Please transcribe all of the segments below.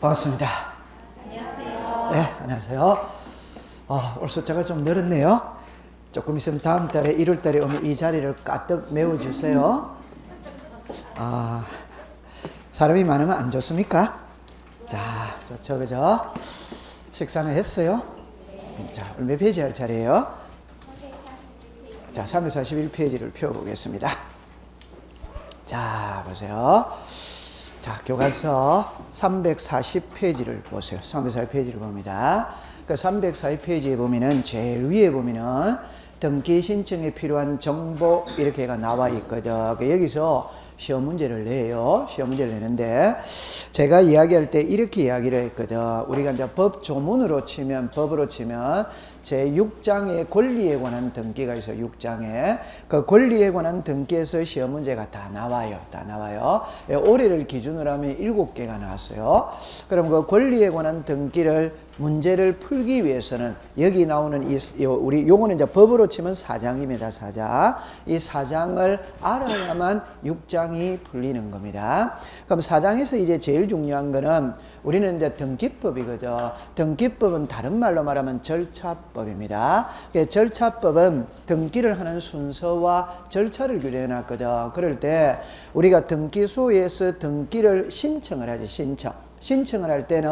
반갑습니다. 안녕하세요. 네, 안녕하세요. 오늘 숫자가 좀 늘었네요. 조금 있으면 다음 달에 1월 달에 오면 이 자리를 가득 메워주세요. 사람이 많으면 안 좋습니까? 자, 좋죠, 그죠? 식사는 했어요? 자, 몇 페이지 할 차례예요? 자, 341페이지를 펴보겠습니다. 자, 보세요. 자, 교과서 340페이지를 보세요. 340페이지를 봅니다. 그 340페이지에 보면은 제일 위에 보면은 등기 신청에 필요한 정보 이렇게가 나와 있거든. 여기서 시험 문제를 내요. 시험 문제를 내는데 제가 이야기할 때 이렇게 이야기를 했거든. 우리가 이제 법 조문으로 치면, 법으로 치면 제6장의 권리에 관한 등기가 있어요. 6장에. 그 권리에 관한 등기에서 시험 문제가 다 나와요. 다 나와요. 올해를 기준으로 하면 7개가 나왔어요. 그럼 그 권리에 관한 등기를 문제를 풀기 위해서는 여기 나오는 우리 요거는 이제 법으로 치면 4장입니다. 4장. 이 4장을 알아야만 6장이 풀리는 겁니다. 그럼 4장에서 이제 제일 중요한 거는 우리는 이제 등기법이거든. 등기법은 다른 말로 말하면 절차법입니다. 절차법은 등기를 하는 순서와 절차를 규정해 놨거든. 그럴 때 우리가 등기소에서 등기를 신청을 하지. 신청을 할 때는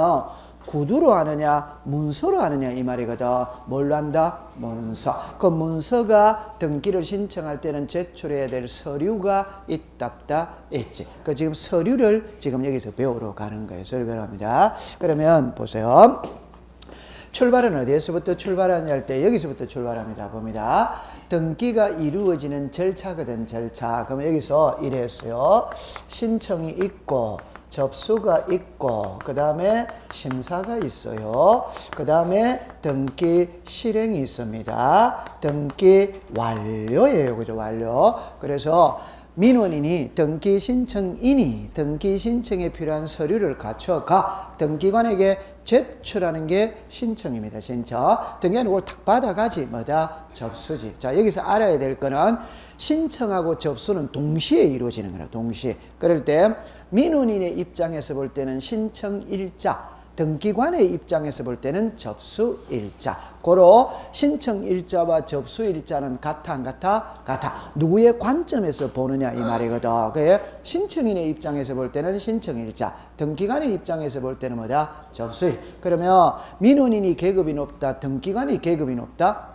구두로 하느냐 문서로 하느냐 이 말이거든. 뭘로 한다? 문서. 그 문서가 등기를 신청할 때는 제출해야 될 서류가 있답다 있지. 그 지금 서류를 지금 여기서 배우러 가는 거예요. 서류 배우러 갑니다. 그러면 보세요. 출발은 어디에서부터 출발하냐 할 때 여기서부터 출발합니다. 봅니다. 등기가 이루어지는 절차거든. 절차. 그러면 여기서 이랬어요. 신청이 있고 접수가 있고 그 다음에 심사가 있어요. 그 다음에 등기 실행이 있습니다. 등기 완료예요. 그죠? 완료. 그래서 민원인이 등기 신청인이 등기 신청에 필요한 서류를 갖춰가 등기관에게 제출하는 게 신청입니다. 신청. 등기관이 그걸 탁 받아가지 뭐다? 접수지. 자, 여기서 알아야 될 거는 신청하고 접수는 동시에 이루어지는 거라. 동시에. 그럴 때 민원인의 입장에서 볼 때는 신청일자, 등기관의 입장에서 볼 때는 접수일자. 고로 신청일자와 접수일자는 같아 안 같아? 같아. 누구의 관점에서 보느냐 이 말이거든. 그게 신청인의 입장에서 볼 때는 신청일자, 등기관의 입장에서 볼 때는 뭐다? 접수일. 그러면 민원인이 계급이 높다, 등기관이 계급이 높다?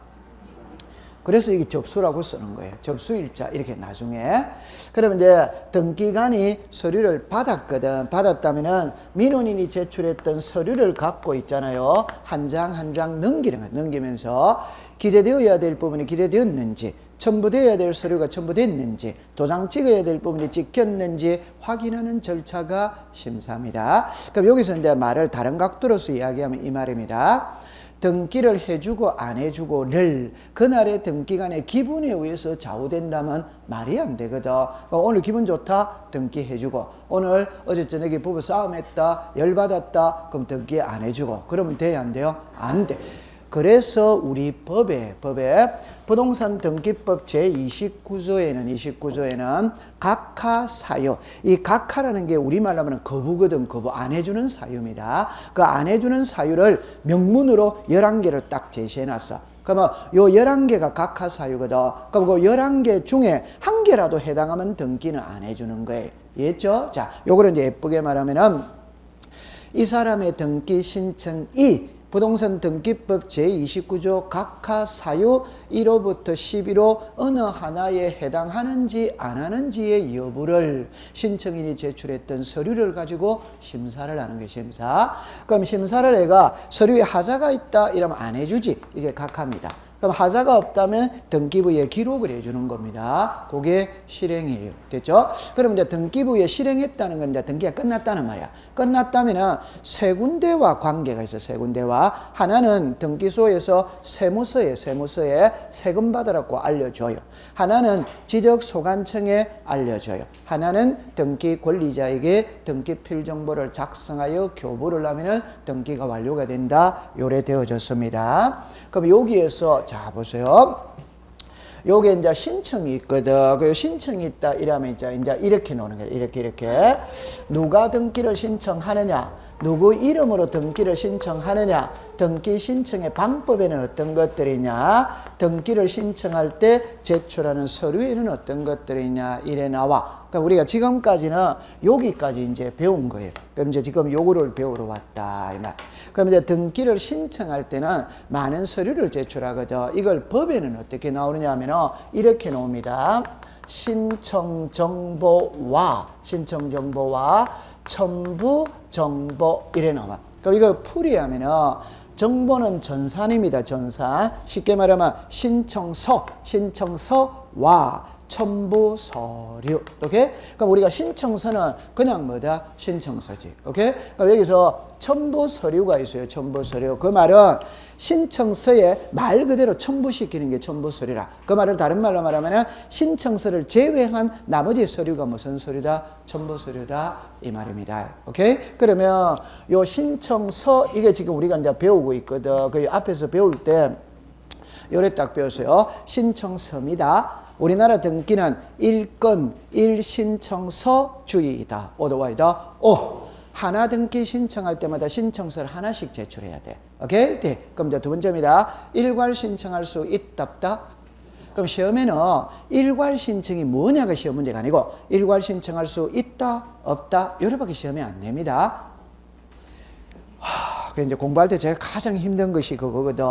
그래서 이게 접수라고 쓰는 거예요. 접수일자 이렇게 나중에. 그러면 이제 등기관이 서류를 받았거든. 받았다면은 민원인이 제출했던 서류를 갖고 있잖아요. 한 장 한 장 넘기는 거예요. 넘기면서 기재되어야 될 부분이 기재되었는지, 첨부되어야 될 서류가 첨부됐는지, 도장 찍어야 될 부분이 찍혔는지 확인하는 절차가 심사입니다. 그럼 여기서 이제 말을 다른 각도로서 이야기하면 이 말입니다. 등기를 해주고 안 해주고를 그날의 등기관의 기분에 의해서 좌우된다면 말이 안 되거든. 오늘 기분 좋다? 등기해주고. 오늘 어제 저녁에 부부 싸움했다? 열받았다? 그럼 등기 안 해주고. 그러면 돼요? 안 돼요? 안 돼. 그래서 우리 법에 부동산 등기법 제29조에는 각하사유, 이 각하라는 게 우리말로 하면 거부거든. 거부 안 해주는 사유입니다. 그 안 해주는 사유를 명문으로 11개를 딱 제시해놨어. 그러면 요 11개가 각하사유거든. 그럼 그 11개 중에 한 개라도 해당하면 등기는 안 해주는 거예요. 이해했죠? 자, 요거를 이제 예쁘게 말하면은 이 사람의 등기 신청이 부동산 등기법 제29조 각하사유 1호부터 11호 어느 하나에 해당하는지 안 하는지의 여부를 신청인이 제출했던 서류를 가지고 심사를 하는 게 심사. 그럼 심사를 해가 서류에 하자가 있다 이러면 안 해주지. 이게 각하입니다. 그럼 하자가 없다면 등기부에 기록을 해주는 겁니다. 그게 실행이에요. 됐죠? 그럼 이제 등기부에 실행했다는 건 이제 등기가 끝났다는 말이야. 끝났다면은 세 군데와 관계가 있어. 세 군데와. 하나는 등기소에서 세무서에 세금 받으라고 알려줘요. 하나는 지적소관청에 알려줘요. 하나는 등기 권리자에게 등기 필정보를 작성하여 교부를 하면은 등기가 완료가 된다. 요래 되어졌습니다. 그럼 여기에서 자 보세요. 요게 이제 신청이 있거든. 그 신청이 있다 이러면 이제 이렇게 노는 거예요. 이렇게. 누가 등기를 신청하느냐? 누구 이름으로 등기를 신청하느냐? 등기 신청의 방법에는 어떤 것들이 있냐? 등기를 신청할 때 제출하는 서류에는 어떤 것들이 있냐? 이래 나와. 그러니까 우리가 지금까지는 여기까지 이제 배운 거예요. 그럼 이제 지금 요거를 배우러 왔다 이 말. 그럼 이제 등기를 신청할 때는 많은 서류를 제출하거든. 이걸 법에는 어떻게 나오느냐 하면은 이렇게 나옵니다. 신청 정보와 첨부 정보 이래 나와. 그럼 이거 풀이하면은 정보는 전산입니다. 전산. 쉽게 말하면 신청서와 첨부 서류. 오케이? 그럼 우리가 신청서는 그냥 뭐다? 신청서지. 오케이? 그럼 여기서 첨부 서류가 있어요. 첨부 서류. 그 말은 신청서에 말 그대로 첨부시키는 게 첨부 서류라. 그 말을 다른 말로 말하면 신청서를 제외한 나머지 서류가 무슨 서류다? 첨부 서류다. 이 말입니다. 오케이? 그러면 요 신청서 이게 지금 우리가 이제 배우고 있거든. 그 앞에서 배울 때 요래 딱 배웠어요. 신청서입니다. 우리나라 등기는 1건 1신청서주의이다. 오도와이다. 하나 등기 신청할 때마다 신청서를 하나씩 제출해야 돼. 오케이? 네. 그럼 이제 두 번째입니다. 일괄 신청할 수 있다, 없다? 그럼 시험에는 일괄 신청이 뭐냐가 시험 문제가 아니고 일괄 신청할 수 있다, 없다? 요래밖에 시험에 안 냅니다. 그 이제 공부할 때 제가 가장 힘든 것이 그거거든.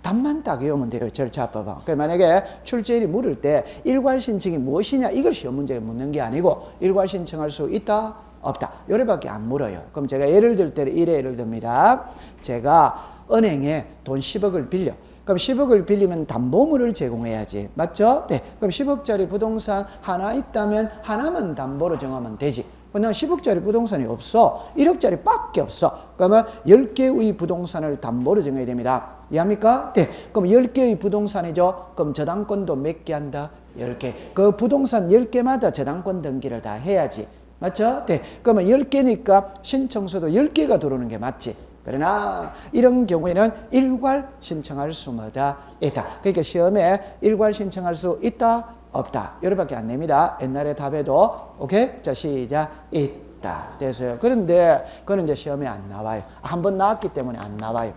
답만 딱 외우면 돼요. 절차법은. 그러니까 만약에 출제인이 물을 때 일괄 신청이 무엇이냐 이걸 시험 문제에 묻는 게 아니고 일괄 신청할 수 있다, 없다. 요래밖에 안 물어요. 그럼 제가 예를 들 때는 이래 예를 듭니다. 제가 은행에 돈 10억을 빌려. 그럼 10억을 빌리면 담보물을 제공해야지. 맞죠? 네. 그럼 10억짜리 부동산 하나 있다면 하나만 담보로 정하면 되지. 그냥 10억짜리 부동산이 없어. 1억짜리 밖에 없어. 그러면 10개의 부동산을 담보로 정해야 됩니다. 이해합니까? 네. 그럼 10개의 부동산이죠. 그럼 저당권도 몇 개 한다? 10개. 그 부동산 10개마다 저당권 등기를 다 해야지. 맞죠? 네. 그러면 10개니까 신청서도 10개가 들어오는 게 맞지. 그러나 이런 경우에는 일괄 신청할 수 뭐다? 있다. 그러니까 시험에 일괄 신청할 수 있다? 없다. 요래밖에 안 냅니다. 옛날에 답에도 오케이? 자 시작. 있다. 됐어요. 그런데 그건 이제 시험에 안 나와요. 한 번 나왔기 때문에 안 나와요.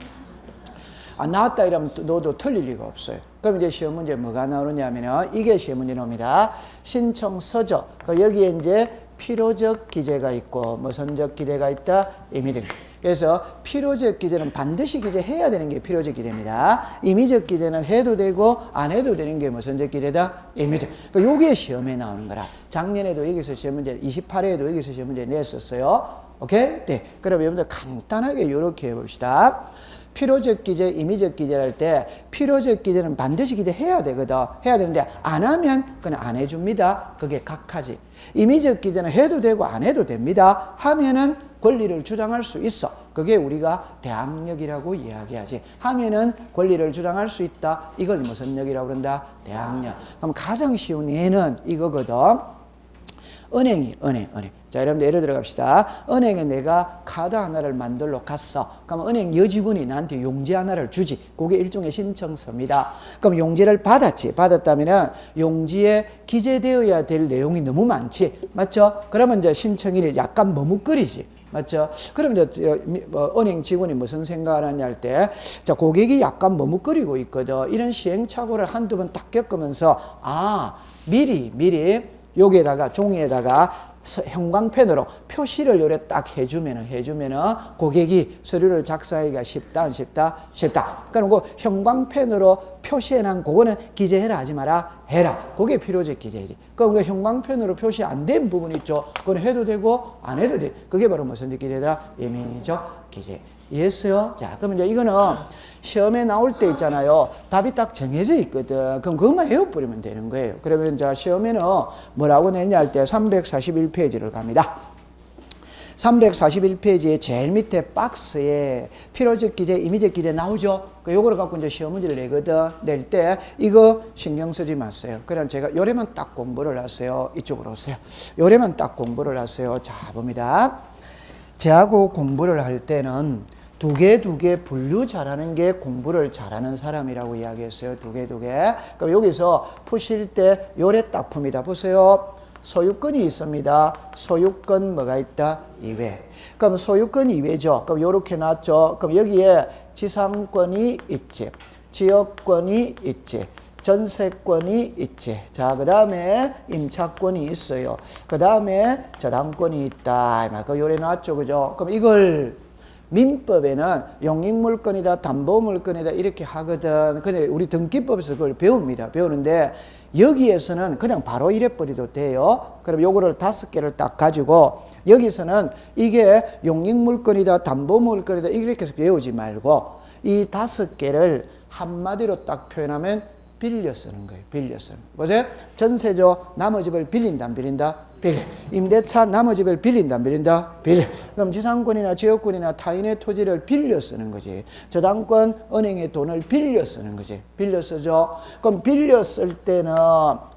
안 나왔다 이러면 너도 틀릴 리가 없어요. 그럼 이제 시험 문제 뭐가 나오느냐면은 이게 시험 문제 나옵니다. 신청서죠. 여기에 이제 필요적 기재가 있고 무선적 기재가 있다. 임의적. 그래서 필요적 기재는 반드시 기재해야 되는 게 필요적 기재입니다. 임의적 기재는 해도 되고 안 해도 되는 게 무선적 기재다. 임의적. 그러니까 요게 시험에 나오는 거라. 작년에도 여기서 시험 문제 28회에도 여기서 시험 문제 냈었어요. 오케이? 네. 그럼 여러분들 간단하게 요렇게 해봅시다. 필요적 기재, 임의적 기재를 할 때 필요적 기재는 반드시 기재해야 되거든. 해야 되는데 안 하면 그냥 안 해줍니다. 그게 각하지. 임의적 기재는 해도 되고 안 해도 됩니다. 하면은 권리를 주장할 수 있어. 그게 우리가 대항력이라고 이야기하지. 하면은 권리를 주장할 수 있다. 이걸 무슨 역이라고 그런다? 대항력. 그럼 가장 쉬운 예는 이거거든. 은행. 자, 여러분들 예를 들어 갑시다. 은행에 내가 카드 하나를 만들러 갔어. 그럼 은행 여직원이 나한테 용지 하나를 주지. 그게 일종의 신청서입니다. 그럼 용지를 받았지. 받았다면은 용지에 기재되어야 될 내용이 너무 많지. 맞죠? 그러면 이제 신청일이 약간 머뭇거리지. 맞죠? 그럼 이제 은행 직원이 무슨 생각을 하냐 할 때, 자, 고객이 약간 머뭇거리고 있거든. 이런 시행착오를 한두 번 딱 겪으면서, 미리 여기에다가 종이에다가 형광펜으로 표시를 요래 딱 해주면은 고객이 서류를 작성하기가 쉽다, 안 쉽다? 쉽다. 그럼 그 형광펜으로 표시해놓은 그거는 기재해라 하지 마라, 해라. 그게 필요적 기재지. 그럼 그 형광펜으로 표시 안 된 부분 있죠? 그건 해도 되고 안 해도 돼. 그게 바로 무슨 기재다? 임의적 기재. 이해했어요? 자, 그러면 이제 이거는 시험에 나올 때 있잖아요. 답이 딱 정해져 있거든. 그럼 그것만 외워버리면 되는 거예요. 그러면 자, 시험에는 뭐라고 냈냐 할 때 341페이지를 갑니다. 341페이지의 제일 밑에 박스에 필요적 기재, 임의적 기재 나오죠? 요거를 갖고 이제 시험 문제를 내거든. 낼 때 이거 신경 쓰지 마세요. 그냥 제가 요래만 딱 공부를 하세요. 이쪽으로 오세요. 요래만 딱 공부를 하세요. 자, 봅니다. 제하고 공부를 할 때는 두 개 분류 잘하는 게 공부를 잘하는 사람이라고 이야기했어요. 두 개. 그럼 여기서 푸실 때 요래 딱 풉니다. 보세요. 소유권이 있습니다. 소유권 뭐가 있다? 2회. 그럼 소유권 2회죠. 그럼 요렇게 놨죠. 그럼 여기에 지상권이 있지. 지역권이 있지. 전세권이 있지. 자, 그 다음에 임차권이 있어요. 그 다음에 저당권이 있다. 그 요래 놨죠. 그죠? 그럼 이걸 민법에는 용익물권이다, 담보물권이다 이렇게 하거든. 근데 우리 등기법에서 그걸 배웁니다. 배우는데 여기에서는 그냥 바로 이래 버려도 돼요. 그럼 요거를 5개를 딱 가지고 여기서는 이게 용익물권이다, 담보물권이다 이렇게 해서 배우지 말고 이 5개를 한마디로 딱 표현하면 빌려 쓰는 거예요. 빌려 쓰는 거. 보세요. 전세죠. 남의 집을 빌린다, 안 빌린다? 빌려. 임대차 남의 집을 빌린다, 안 빌린다? 빌려. 그럼 지상권이나 지역권이나 타인의 토지를 빌려 쓰는 거지. 저당권, 은행의 돈을 빌려 쓰는 거지. 빌려 쓰죠. 그럼 빌려 쓸 때는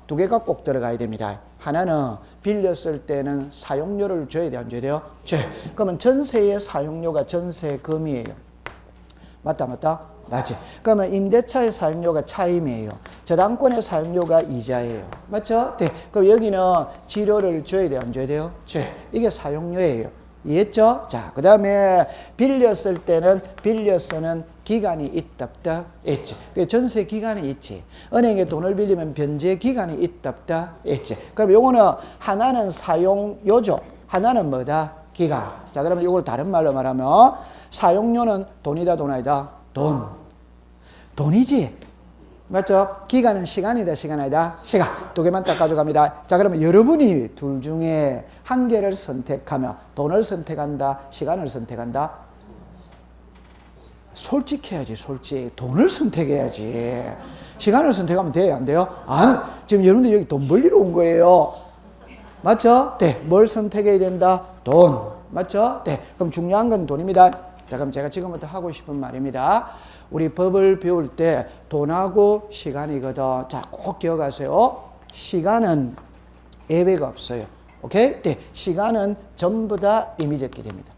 2개가 꼭 들어가야 됩니다. 하나는 빌려 쓸 때는 사용료를 줘야 돼, 안 줘야 돼요? 줘요. 그러면 전세의 사용료가 전세금이에요. 맞다? 맞지? 그러면 임대차의 사용료가 차임이에요. 저당권의 사용료가 이자예요. 맞죠? 네. 그럼 여기는 지료를 줘야 돼요? 안 줘야 돼요? 줘요. 이게 사용료예요. 이해했죠? 자, 그 다음에 빌렸을 때는 빌려 쓰는 기간이 있다 없다? 있지. 전세 기간이 있지. 은행에 돈을 빌리면 변제 기간이 있다 없다? 있지. 그럼 요거는 하나는 사용료죠. 하나는 뭐다? 기간. 자, 그러면 이걸 다른 말로 말하면 사용료는 돈이다, 돈 아니다? 돈이지. 맞죠? 기간은 시간이다, 시간 아니다? 시간. 2개만 딱 가져갑니다. 자, 그러면 여러분이 둘 중에 한 개를 선택하면 돈을 선택한다, 시간을 선택한다? 솔직해야지, 솔직. 돈을 선택해야지. 시간을 선택하면 돼요, 안 돼요? 안. 지금 여러분들 여기 돈 벌리러 온 거예요. 맞죠? 네. 뭘 선택해야 된다? 돈. 맞죠? 네. 그럼 중요한 건 돈입니다. 자, 그럼 제가 지금부터 하고 싶은 말입니다. 우리 법을 배울 때 돈하고 시간이거든. 자, 꼭 기억하세요. 시간은 예외가 없어요. 오케이? 네. 시간은 전부 다 임의적기대입니다.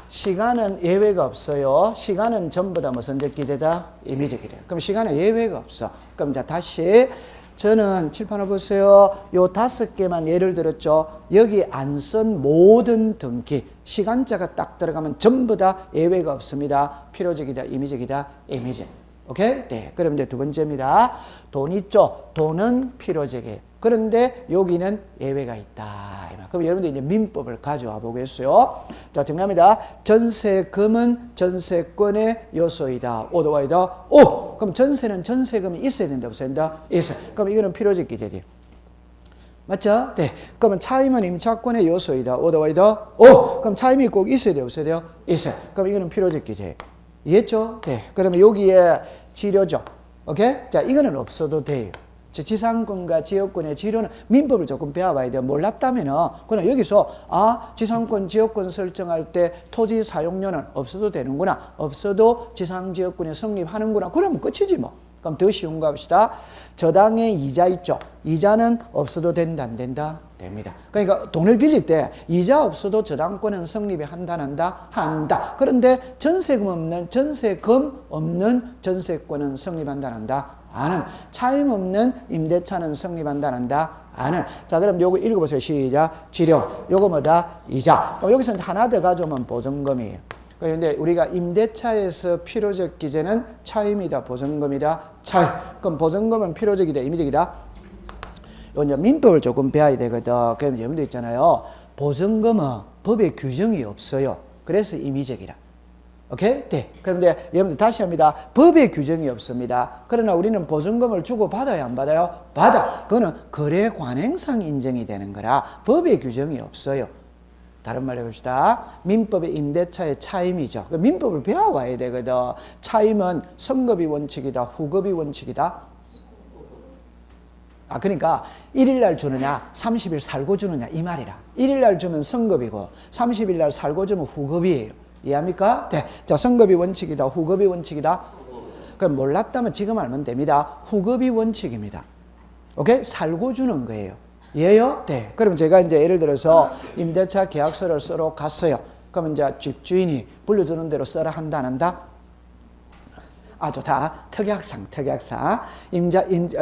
시간은 예외가 없어요. 시간은 전부 다 무슨 적기대다? 임의적기대. 그럼 시간은 예외가 없어. 그럼 자, 다시 저는 칠판을 보세요. 요 5개만 예를 들었죠. 여기 안 쓴 모든 등기 시간자가 딱 들어가면 전부 다 예외가 없습니다. 필요적이다, 임의적이다, 임의적. 오케이? 네. 그럼 이제 두 번째입니다. 돈 있죠. 돈은 필요적이에요. 그런데 여기는 예외가 있다. 그럼 여러분들 이제 민법을 가져와 보겠어요. 자, 정리합니다. 전세금은 전세권의 요소이다. 오도와이다. 오! 그럼 전세는 전세금이 있어야 된다, 없어야 된다? 있어요. 그럼 이거는 필요적 기재리. 맞죠? 네. 그러면 차임은 임차권의 요소이다. 오도와이다. 오! 그럼 차임이 꼭 있어야 돼요, 없어야 돼요? 있어요. 그럼 이거는 필요적 기재. 이해했죠? 네. 그러면 여기에 지료죠. 오케이? 자, 이거는 없어도 돼요. 지상권과 지역권의 지료는 민법을 조금 배워봐야 돼요. 몰랐다면은 그냥 여기서 지상권, 지역권 설정할 때 토지 사용료는 없어도 되는구나. 없어도 지상지역권이 성립하는구나. 그러면 끝이지 뭐. 그럼 더 쉬운 거 합시다. 저당의 이자 있죠. 이자는 없어도 된다, 안 된다? 됩니다. 그러니까 돈을 빌릴 때 이자 없어도 저당권은 성립이 한다, 안 한다? 한다. 그런데 전세금 없는 전세권은 성립한다, 안 한다? 아는. 차임 없는 임대차는 성립한다, 안 한다? 아는. 자, 그럼 요거 읽어보세요. 시작. 지료. 요거 뭐다? 이자. 그럼 여기서 하나 더 가져오면 보증금이에요. 그런데 우리가 임대차에서 필요적 기재는 차임이다, 보증금이다, 차임. 그럼 보증금은 필요적이다, 임의적이다? 이제 민법을 조금 배워야 되거든. 그럼 여러분들 있잖아요. 보증금은 법에 규정이 없어요. 그래서 임의적이라. 오케이? 네. 그런데 여러분들 다시 합니다. 법에 규정이 없습니다. 그러나 우리는 보증금을 주고 받아요, 안 받아요? 받아. 그거는 거래 관행상 인정이 되는 거라 법에 규정이 없어요. 다른 말로 해봅시다. 민법의 임대차의 차임이죠. 민법을 배워와야 되거든. 차임은 선급이 원칙이다, 후급이 원칙이다. 그러니까 1일날 주느냐 30일 살고 주느냐 이 말이라. 1일날 주면 선급이고 30일날 살고 주면 후급이에요. 이해합니까? 네. 자, 선급이 원칙이다, 후급이 원칙이다. 그럼 몰랐다면 지금 알면 됩니다. 후급이 원칙입니다. 오케이? 살고 주는 거예요. 이해요? 네. 그럼 제가 이제 예를 들어서 임대차 계약서를 쓰러 갔어요. 그러면 이제 집주인이 불러주는 대로 써라 한다 안 한다? 좋다. 특약상.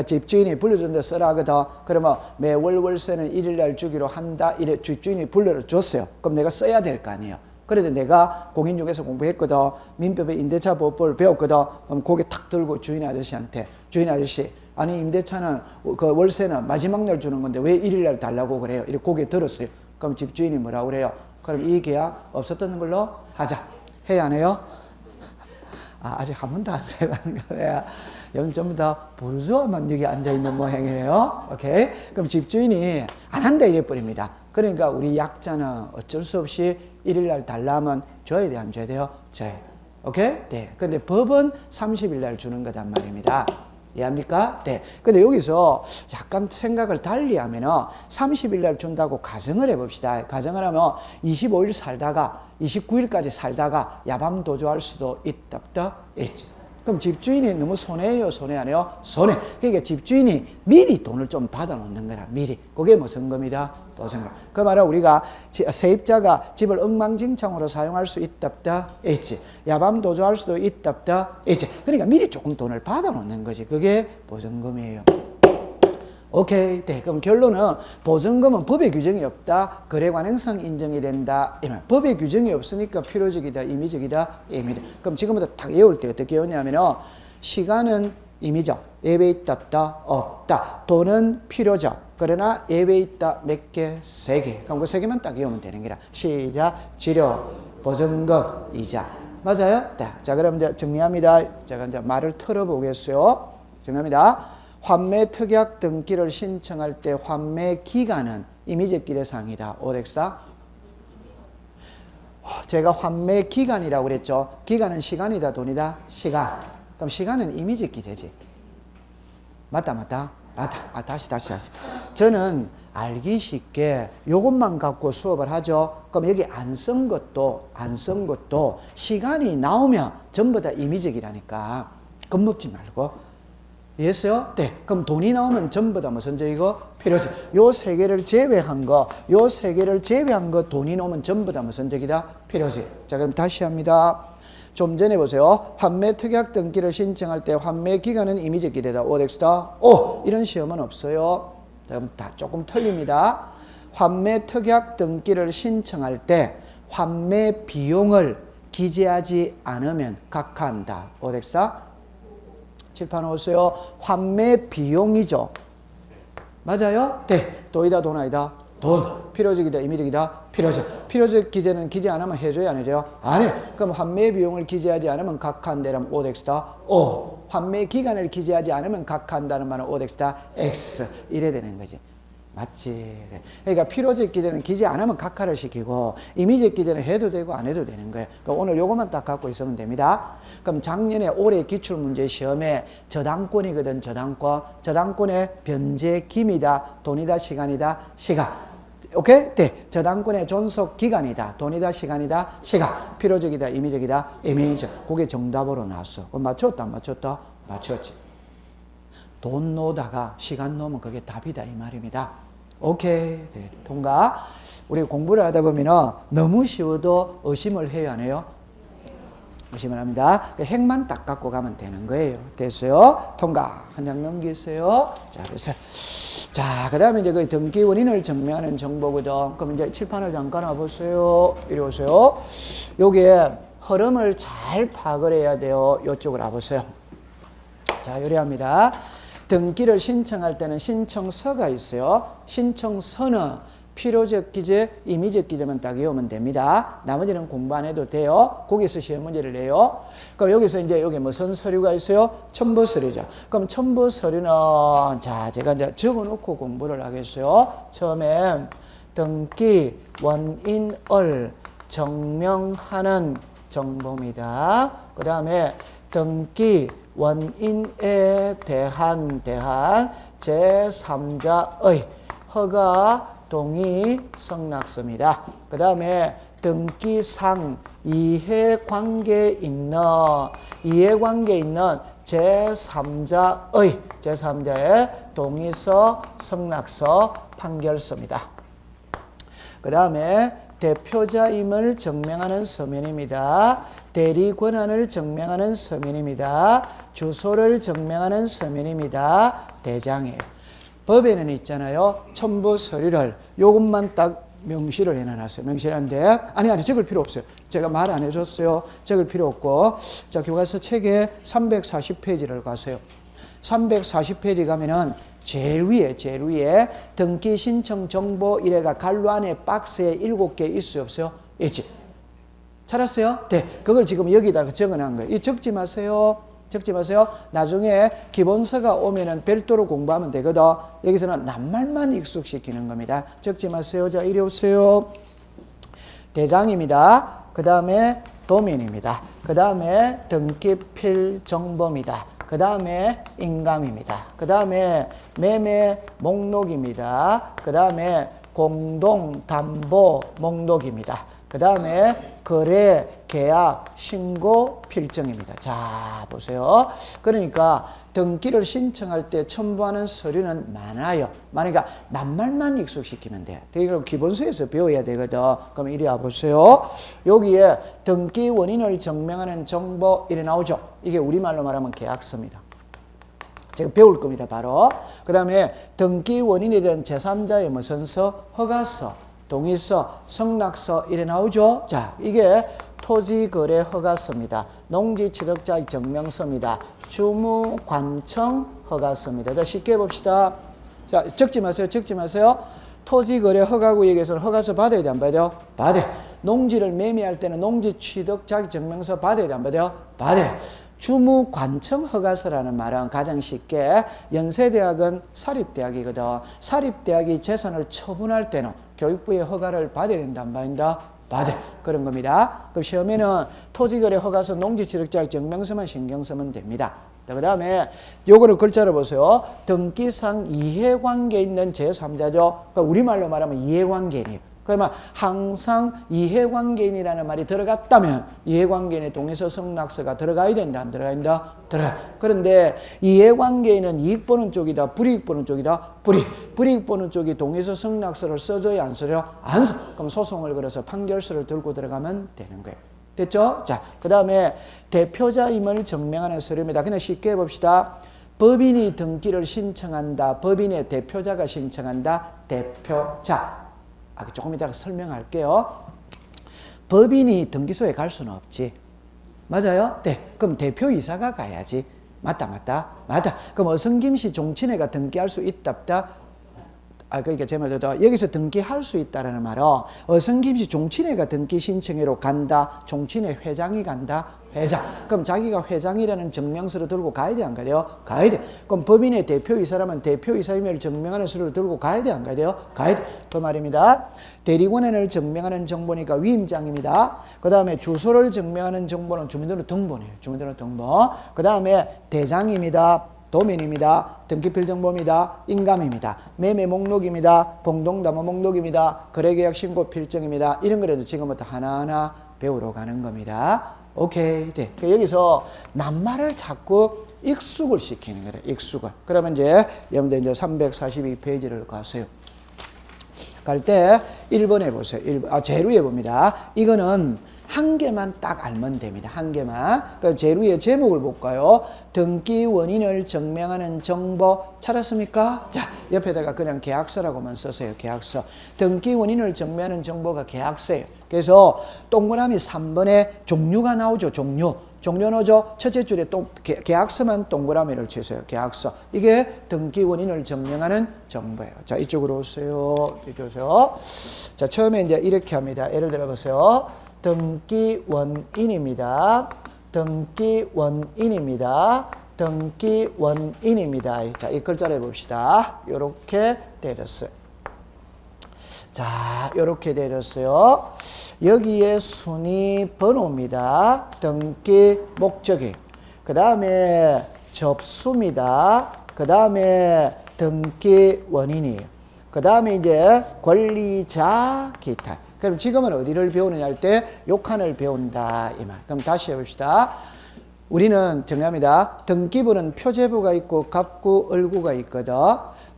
집주인이 불러주는 대로 써라 하거든. 그러면 매월 월세는 1일날 주기로 한다. 이래 집주인이 불러줬어요. 그럼 내가 써야 될 거 아니에요. 그래도 내가 공인중개사 공부했거든. 민법의 임대차 보호법을 배웠거든. 그럼 고개 탁 들고 주인 아저씨한테, 주인 아저씨, 아니 임대차는 그 월세는 마지막 날 주는 건데 왜 1일날 달라고 그래요? 이렇게 고개 들었어요. 그럼 집주인이 뭐라 그래요? 그럼 이 계약 없었던 걸로 하자. 해야 안 해요? 아직 한 번도 안 해봤는 거야. 여기 전부 다 부르주아만 여기 앉아있는 모양이에요. 오케이? 그럼 집주인이 안 한다 이래버립니다. 그러니까 우리 약자는 어쩔 수 없이 1일날 달라면 줘야 돼, 안 줘야 돼요? 줘야. 오케이? 네. 근데 법은 30일날 주는 거단 말입니다. 이해합니까? 네. 근데 여기서 약간 생각을 달리 하면은 30일날 준다고 가정을 해봅시다. 가정을 하면 25일 살다가 29일까지 살다가 야밤 도주할 수도 있다. 있지. 그럼 집주인이 너무 손해예요? 손해 안 해요? 손해. 그러니까 집주인이 미리 돈을 좀 받아 놓는 거라, 미리. 그게 무슨 겁니다? 보증금. 그 말은 우리가 세입자가 집을 엉망진창으로 사용할 수 있다. 있지. 야밤 도주할 수도 있다. 있지. 그러니까 미리 조금 돈을 받아 놓는 거지. 그게 보증금이에요. 오케이. 네. 그럼 결론은 보증금은 법의 규정이 없다. 거래 관행성 인정이 된다. 법의 규정이 없으니까 필요적이다. 임의적이다. 임의적. 그럼 지금부터 딱 외울 때 어떻게 외우냐면은 시간은 임의적. 예외 있다 없다? 없다. 돈은 필요적. 그러나 예외 있다. 몇 개? 3개. 그럼 그 3개만 딱 외우면 되는 거라. 시작. 지료. 보증금. 이자. 맞아요? 네. 자, 그럼 이제 정리합니다. 제가 이제 말을 털어보겠어요. 정리합니다. 환매 특약 등기를 신청할 때 환매 기간은 임의적 기대사항이다. OX다. 제가 환매 기간이라고 그랬죠. 기간은 시간이다, 돈이다? 시간. 그럼 시간은 임의적 기대지. 맞다. 다시. 저는 알기 쉽게 요것만 갖고 수업을 하죠. 그럼 여기 안 쓴 것도 시간이 나오면 전부 다 임의적이라니까. 겁먹지 말고. 이해했어요? 네. 그럼 돈이 나오면 전부 다 무슨 적이고? 필요적. 요 3개를 제외한 거 돈이 나오면 전부 다 무슨 적이다? 필요적. 자, 그럼 다시 합니다. 좀 전에 보세요. 환매 특약 등기를 신청할 때 환매 기간은 임의적 기대다. OX다. 이런 시험은 없어요. 그럼 다 조금 틀립니다. 환매 특약 등기를 신청할 때 환매 비용을 기재하지 않으면 각하한다. OX다. 칠판 오세요. 환매 비용이죠. 맞아요? 네. 돈이다, 돈 아니다? 돈. 필요적이다, 임의적이다? 필요적. 필요적 기재는 기재 안 하면 해줘요, 안 해줘요? 안 해요. 그럼 환매 비용을 기재하지 않으면 각하한다면 OX다. 환매 기간을 기재하지 않으면 각하한다는 말은 OX다. X. 이래 되는 거지. 맞지. 그러니까 필요적 기재는 기재 안 하면 각하를 시키고 임의적 기재는 해도 되고 안 해도 되는 거예요. 그러니까 오늘 요것만 딱 갖고 있으면 됩니다. 그럼 작년에 올해 기출문제 시험에 저당권이거든. 저당권의 변제 기미다. 돈이다. 시간이다. 시간. 오케이? 네. 저당권의 존속 기간이다. 돈이다. 시간이다. 시간. 필요적이다. 임의적이다. 임의적. 그게 정답으로 나왔어. 그럼 맞췄다. 안 맞췄다? 맞췄지. 돈 놓다가 시간 놓으면 그게 답이다 이 말입니다. 오케이. 네, 통과. 우리 공부를 하다 보면 너무 쉬워도 의심을 해야 하네요. 의심을 합니다. 핵만 딱 갖고 가면 되는 거예요. 됐어요? 통과. 한 장 넘기세요. 자, 그래서 자, 그 다음에 이제 그 등기 원인을 증명하는 정보거든. 그럼 이제 칠판을 잠깐 와보세요. 이리 오세요. 요게 흐름을 잘 파악을 해야 돼요. 요쪽으로 와보세요. 자, 요리합니다. 등기를 신청할 때는 신청서가 있어요. 신청서는 필요적 기재, 임의적 기재만 딱 외우면 됩니다. 나머지는 공부 안 해도 돼요. 거기서 시험 문제를 내요. 그럼 여기서 이제 여기 무슨 서류가 있어요? 첨부 서류죠. 그럼 첨부 서류는 자, 제가 이제 적어 놓고 공부를 하겠어요. 처음에 등기 원인을 증명하는 정보입니다. 그 다음에 등기 원인에 대한 제3자의 허가 동의 성락서입니다. 그 다음에 등기상 이해관계에 있는 제3자의 동의서 성락서 판결서입니다. 그 다음에 대표자임을 증명하는 서면입니다. 대리 권한을 증명하는 서면입니다. 주소를 증명하는 서면입니다. 대장이에요. 법에는 있잖아요. 첨부 서류를 요것만 딱 명시를 해놔놨어요. 명시하는데 아니 적을 필요 없어요. 제가 말 안 해줬어요. 적을 필요 없고 자 교과서 책에 340페이지를 가세요. 340페이지 가면은 제일 위에 등기 신청 정보 이래가 갈로 안에 박스에 7개 있어요 없어요? 있지. 찾았어요? 네. 그걸 지금 여기다가 적어놓은 거예요. 이 적지 마세요. 나중에 기본서가 오면은 별도로 공부하면 되거든. 여기서는 낱말만 익숙시키는 겁니다. 적지 마세요. 자, 이리 오세요. 대장입니다. 그 다음에 도면입니다. 그 다음에 등기필 정보입니다. 그 다음에 인감입니다. 그 다음에 매매 목록입니다. 그 다음에 공동담보 목록입니다. 그 다음에 거래, 계약, 신고, 필정입니다. 자, 보세요. 그러니까 등기를 신청할 때 첨부하는 서류는 많아요. 그러니까 낱말만 익숙시키면 돼요. 이걸 기본서에서 배워야 되거든. 그럼 이리 와보세요. 여기에 등기 원인을 증명하는 정보 이래 나오죠. 이게 우리말로 말하면 계약서입니다. 제가 배울 겁니다, 바로. 그 다음에 등기 원인에 대한 제3자의 무슨 서? 허가서, 동의서, 성락서 이래 나오죠. 자, 이게 토지거래 허가서입니다. 농지취득자의 증명서입니다. 주무관청 허가서입니다. 자, 쉽게 봅시다. 자, 적지 마세요. 토지거래 허가구역에서는 허가서 받아야 돼, 안 받아요? 받아요. 농지를 매매할 때는 농지취득자의 증명서 받아야 돼, 안 받아요? 받아요. 주무관청 허가서라는 말은 가장 쉽게 연세대학은 사립대학이거든. 사립대학이 재산을 처분할 때는 교육부의 허가를 받아야 된다, 안 받는다? 받아. 그런 겁니다. 그럼 시험에는 토지거래 허가서 농지취득자의 증명서만 신경 쓰면 됩니다. 그 다음에 요거를 글자로 보세요. 등기상 이해관계 있는 제3자죠. 그러니까 우리말로 말하면 이해관계인이에요. 그러면 항상 이해관계인이라는 말이 들어갔다면 이해관계인의 동의서 성락서가 들어가야 된다, 안 들어가야 된다? 들어가. 그런데 이해관계인은 이익 보는 쪽이다, 불이익 보는 쪽이다? 불이익 보는 쪽이 동의서 성락서를 써줘야 안 써요? 안 써. 그럼 소송을 걸어서 판결서를 들고 들어가면 되는 거예요. 됐죠? 자, 그 다음에 대표자임을 증명하는 서류입니다. 그냥 쉽게 해봅시다. 법인이 등기를 신청한다. 법인의 대표자가 신청한다. 대표자. 조금 이따가 설명할게요. 법인이 등기소에 갈 수는 없지. 맞아요? 네. 그럼 대표이사가 가야지. 맞다. 그럼 어성김씨 종친회가 등기할 수 있다, 없다? 그러니까 제 말대로 여기서 등기할 수 있다라는 말은 어성김씨 종친회가 등기 신청회로 간다. 종친회 회장이 간다. 회장. 그럼 자기가 회장이라는 증명서를 들고 가야 돼, 안 가야 돼요? 가야 돼. 그럼 법인의 대표이사라면 대표이사임을 증명하는 서류를 들고 가야 돼, 안 가야 돼요? 가야 돼. 그 말입니다. 대리권한을 증명하는 정보니까 위임장입니다. 그 다음에 주소를 증명하는 정보는 주민등록등본이에요. 주민등록등본. 그 다음에 대장입니다. 도면입니다. 등기필 정보입니다. 인감입니다. 매매 목록입니다. 공동담보 목록입니다. 거래계약 신고 필정입니다. 이런 거라도 지금부터 하나하나 배우러 가는 겁니다. 오케이. 네. 여기서 낱말을 자꾸 익숙을 시키는 거예요. 익숙을. 그러면 이제 여러분들 이제 342페이지를 가세요. 갈 때 1번에 보세요. 제일 위에 봅니다. 이거는 한 개만 딱 알면 됩니다. 한 개만. 그럼 제일 위에 제목을 볼까요? 등기 원인을 증명하는 정보 찾았습니까? 자, 옆에다가 그냥 계약서라고만 쓰세요. 계약서. 등기 원인을 증명하는 정보가 계약서예요. 그래서 동그라미 3번에 종류가 나오죠. 종류 넣어줘. 첫째 줄에 계약서만 동그라미를 치세요. 계약서. 이게 등기 원인을 증명하는 정보예요. 자, 이쪽으로 오세요. 자, 처음에 이제 이렇게 합니다. 예를 들어 보세요. 등기 원인입니다. 자, 이 글자를 해봅시다. 요렇게 내렸어요. 자, 요렇게 내렸어요. 여기에 순위 번호입니다. 등기 목적이. 그 다음에 접수입니다. 그 다음에 등기 원인이에요. 그 다음에 이제 권리자 기타. 그럼 지금은 어디를 배우느냐 할 때 요칸을 배운다 이 말. 그럼 다시 해봅시다. 우리는 정리합니다. 등기부는 표제부가 있고 갑구, 을구가 있거든.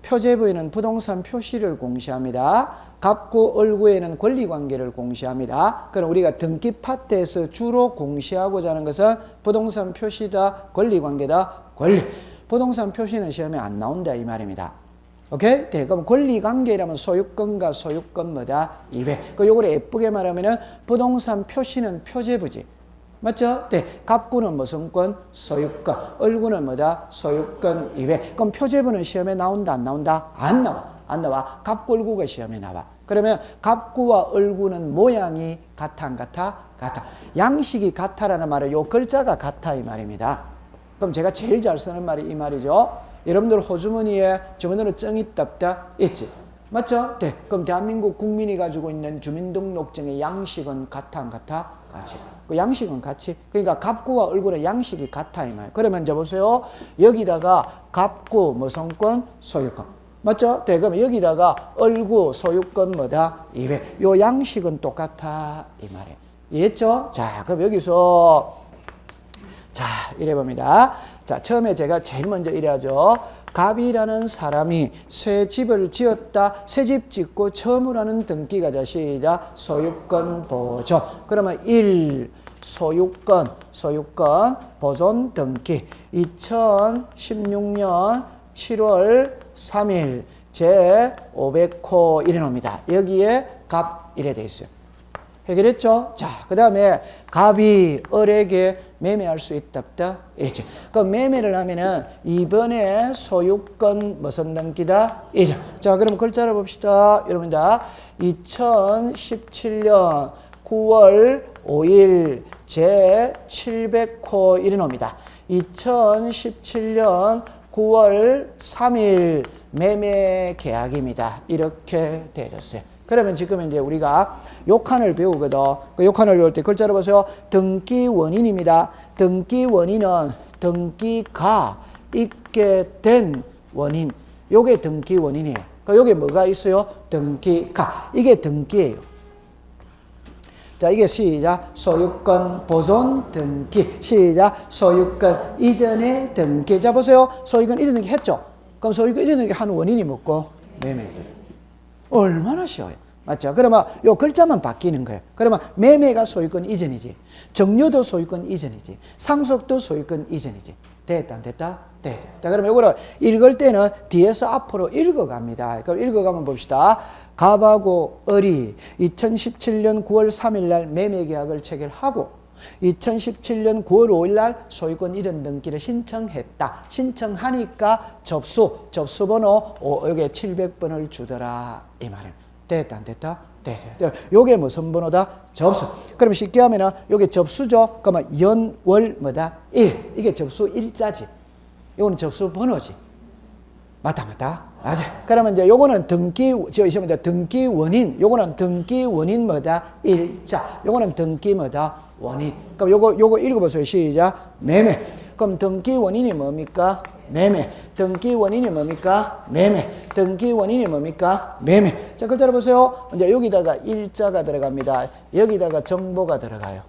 표제부에는 부동산 표시를 공시합니다. 갑구, 을구에는 권리관계를 공시합니다. 그럼 우리가 등기 파트에서 주로 공시하고자 하는 것은 부동산 표시다, 권리관계다, 권리. 부동산 표시는 시험에 안 나온다 이 말입니다. 오케이? 네, 그럼 권리관계라면 소유권과 소유권 뭐다? 이외. 요거를 예쁘게 말하면은 부동산 표시는 표제부지. 맞죠? 네. 갑구는 무슨 권? 소유권. 을구는 뭐다? 소유권 이외. 그럼 표제부는 시험에 나온다, 안 나온다? 안 나와. 안 나와. 갑구, 을구가 시험에 나와. 그러면 갑구와 을구는 모양이 같아, 안 같아? 같아. 양식이 같아라는 말은 요 글자가 같아 이 말입니다. 그럼 제가 제일 잘 쓰는 말이 이 말이죠. 여러분들 호주머니에 주머니로 정이 떴다 있지. 맞죠? 네. 그럼 대한민국 국민이 가지고 있는 주민등록증의 양식은 같아, 안 같아? 같이. 그 양식은 같이. 그러니까 갑구와 을구는 양식이 같아 이 말. 그러면 이제 보세요. 여기다가 갑구 무슨권 소유권. 맞죠? 네. 그러면 여기다가 을구 소유권 뭐다? 이외. 요 양식은 똑같아 이 말이에요. 이해했죠? 자, 그럼 여기서 자, 이래 봅니다. 자, 처음에 제가 제일 먼저 이래 하죠. 갑이라는 사람이 새 집을 지었다. 새 집 짓고 처음으로 하는 등기가 자, 시작. 소유권 보존. 그러면 1. 소유권 보존 등기. 2016년 7월 3일 제 500호 이래 놉니다. 여기에 갑 이래 돼 있어요. 해결했죠? 자, 그 다음에 갑이 을에게 매매할 수 있다 없다? 있지. 그럼 매매를 하면은 이번에 소유권 무슨 등기다? 이죠. 자, 그럼 글자를 봅시다. 여러분들 2017년 9월 5일 제 700호 이래 놉니다. 2017년 9월 3일 매매 계약입니다. 이렇게 되었어요. 그러면 지금 이제 우리가 요칸을 배우거든. 그 요칸을 배울 때 글자로 보세요. 등기 원인입니다. 등기 원인은 등기가 있게 된 원인. 요게 등기 원인이에요. 그러니까 요게 뭐가 있어요? 등기가. 이게 등기예요. 자, 이게 시작. 소유권 보존 등기. 시작. 소유권 이전의 등기. 자, 보세요. 소유권 이전 등기 했죠? 그럼 소유권 이전 등기 한 원인이 뭐고? 매매죠. 얼마나 쉬워요. 맞죠? 그러면 요 글자만 바뀌는 거예요. 그러면 매매가 소유권 이전이지. 정려도 소유권 이전이지. 상속도 소유권 이전이지. 됐다, 안 됐다? 됐다. 자, 그러면 요거를 읽을 때는 뒤에서 앞으로 읽어갑니다. 그럼 읽어가면 봅시다. 갑하고 을이 2017년 9월 3일 날 매매 계약을 체결하고 2017년 9월 5일 날 소유권 이전 등기를 신청했다. 신청하니까 접수번호 여기에 700번을 주더라. 이 말이에요. 됐다, 안 됐다? 됐다. 요게 무슨 번호다? 접수. 그럼 쉽게 하면은 요게 접수죠. 그러면 연, 월, 뭐다? 일. 이게 접수 일자지. 요거는 접수 번호지. 맞다. 맞아. 그러면 이제 요거는 등기 원인. 요거는 등기 원인 뭐다? 일자. 요거는 등기 뭐다? 원인. 그럼 요거 읽어보세요. 시작. 매매. 그럼 등기 원인이 뭡니까? 매매. 등기 원인이 뭡니까? 매매. 등기 원인이 뭡니까? 매매. 자, 글자를 보세요. 이제 여기다가 일자가 들어갑니다. 여기다가 정보가 들어가요.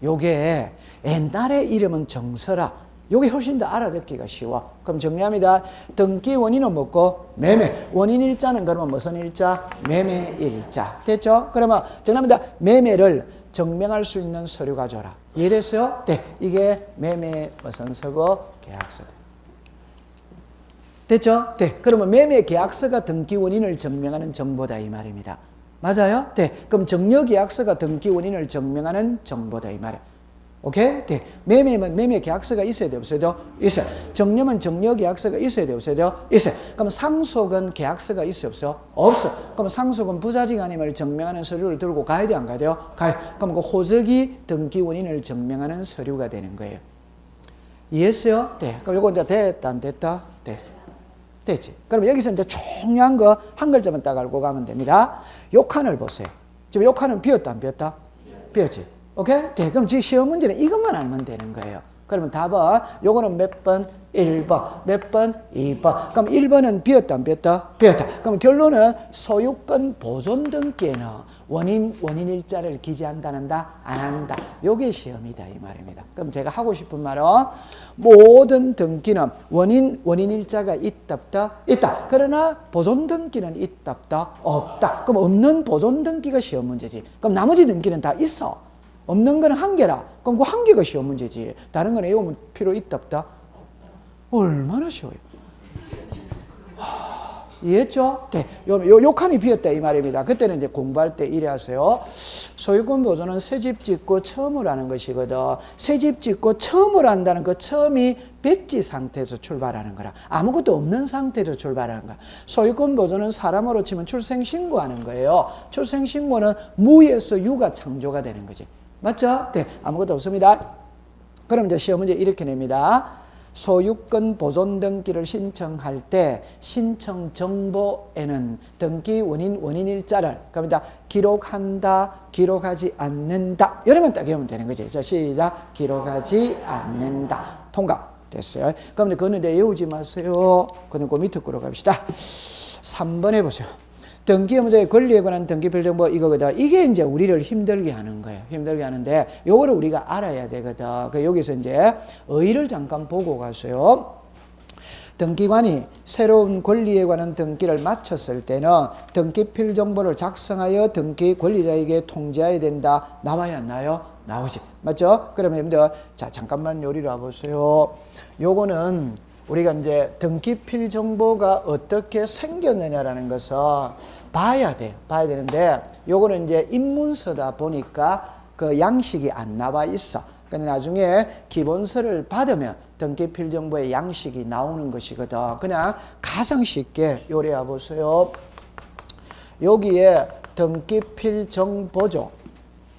요게 옛날에 이름은 정서라. 요게 훨씬 더 알아듣기가 쉬워. 그럼 정리합니다. 등기 원인은 뭐고? 매매. 원인 일자는 그러면 무슨 일자? 매매 일자. 됐죠? 그러면 정리합니다. 매매를 증명할 수 있는 서류가 줘라. 이해됐어요? 네. 이게 매매 무슨 서고? 계약서. 됐죠? 네. 그러면 매매 계약서가 등기 원인을 증명하는 정보다 이 말입니다. 맞아요? 네. 그럼 정려 계약서가 등기 원인을 증명하는 정보다 이 말이에요. 오케이? 네. 매매면 매매 계약서가 있어야 돼요? 없어야 돼요? 있어요. 정려면 정려 계약서가 있어야 돼요? 없어야 돼요? 있어요. 그럼 상속은 계약서가 있어요? 없어요? 없어. 그럼 상속은 부자지간임을 증명하는 서류를 들고 가야 돼요? 안 가야 돼요? 가요. 그럼 그 호적이 등기 원인을 증명하는 서류가 되는 거예요. 이해했어요? 네. 그럼 요거 이제 됐다, 안 됐다? 네. 됐지. 그럼 여기서 이제 중요한 거 한 글자만 딱 알고 가면 됩니다. 요 칸을 보세요. 지금 요 칸은 비었다, 안 비었다? 비었지. 오케이? 네, 그럼 지금 시험 문제는 이것만 알면 되는 거예요. 그러면 답은 요거는 몇 번? 1번. 몇 번? 2번. 그럼 1번은 비었다 안 비었다? 비었다. 그럼 결론은 소유권 보존 등기에는 원인 일자를 기재한다는다? 안 한다. 요게 시험이다 이 말입니다. 그럼 제가 하고 싶은 말은 모든 등기는 원인 일자가 있다 없다? 있다. 그러나 보존 등기는 있다 없다? 없다. 그럼 없는 보존 등기가 시험 문제지. 그럼 나머지 등기는 다 있어. 없는 거는 한 개라. 그럼 그 한 개가 시험 문제지. 다른 거는 외우면 필요 있다 없다? 얼마나 쉬워요. 이해했죠? 네. 요 칸이 비었다 이 말입니다. 그때는 이제 공부할 때 이래 하세요. 소유권 보존은 새집 짓고 처음을 하는 것이거든. 새집 짓고 처음을 한다는 그 처음이 백지 상태에서 출발하는 거라. 아무것도 없는 상태에서 출발하는 거야. 소유권 보존은 사람으로 치면 출생신고하는 거예요. 출생신고는 무에서 유가 창조가 되는 거지. 맞죠? 네. 아무것도 없습니다. 그럼 이제 시험 문제 이렇게 냅니다. 소유권 보존 등기를 신청할 때 신청 정보에는 등기 원인 일자를 그러니까 기록한다, 기록하지 않는다. 이러면 딱 외우면 되는 거지. 자, 시작. 기록하지 않는다. 통과. 됐어요. 그럼 이제 그거는 외우지 마세요. 그는 그 밑에 거로 갑시다. 3번 해보세요. 등기 문제의 권리에 관한 등기필 정보 이거거든. 이게 이제 우리를 힘들게 하는 거예요. 힘들게 하는데 요거를 우리가 알아야 되거든. 그 여기서 이제 의의를 잠깐 보고 가세요. 등기관이 새로운 권리에 관한 등기를 마쳤을 때는 등기필 정보를 작성하여 등기 권리자에게 통지해야 된다. 나와야 안 나요? 나오지. 맞죠? 그러면 여러분들 자 잠깐만 요리를 와보세요. 요거는 우리가 이제 등기필 정보가 어떻게 생겼느냐라는 것을 봐야 돼요. 봐야 되는데 요거는 이제 입문서다 보니까 그 양식이 안 나와 있어. 근데 나중에 기본서를 받으면 등기필 정보의 양식이 나오는 것이거든. 그냥 가장 쉽게 요리 와보세요. 여기에 등기필 정보죠.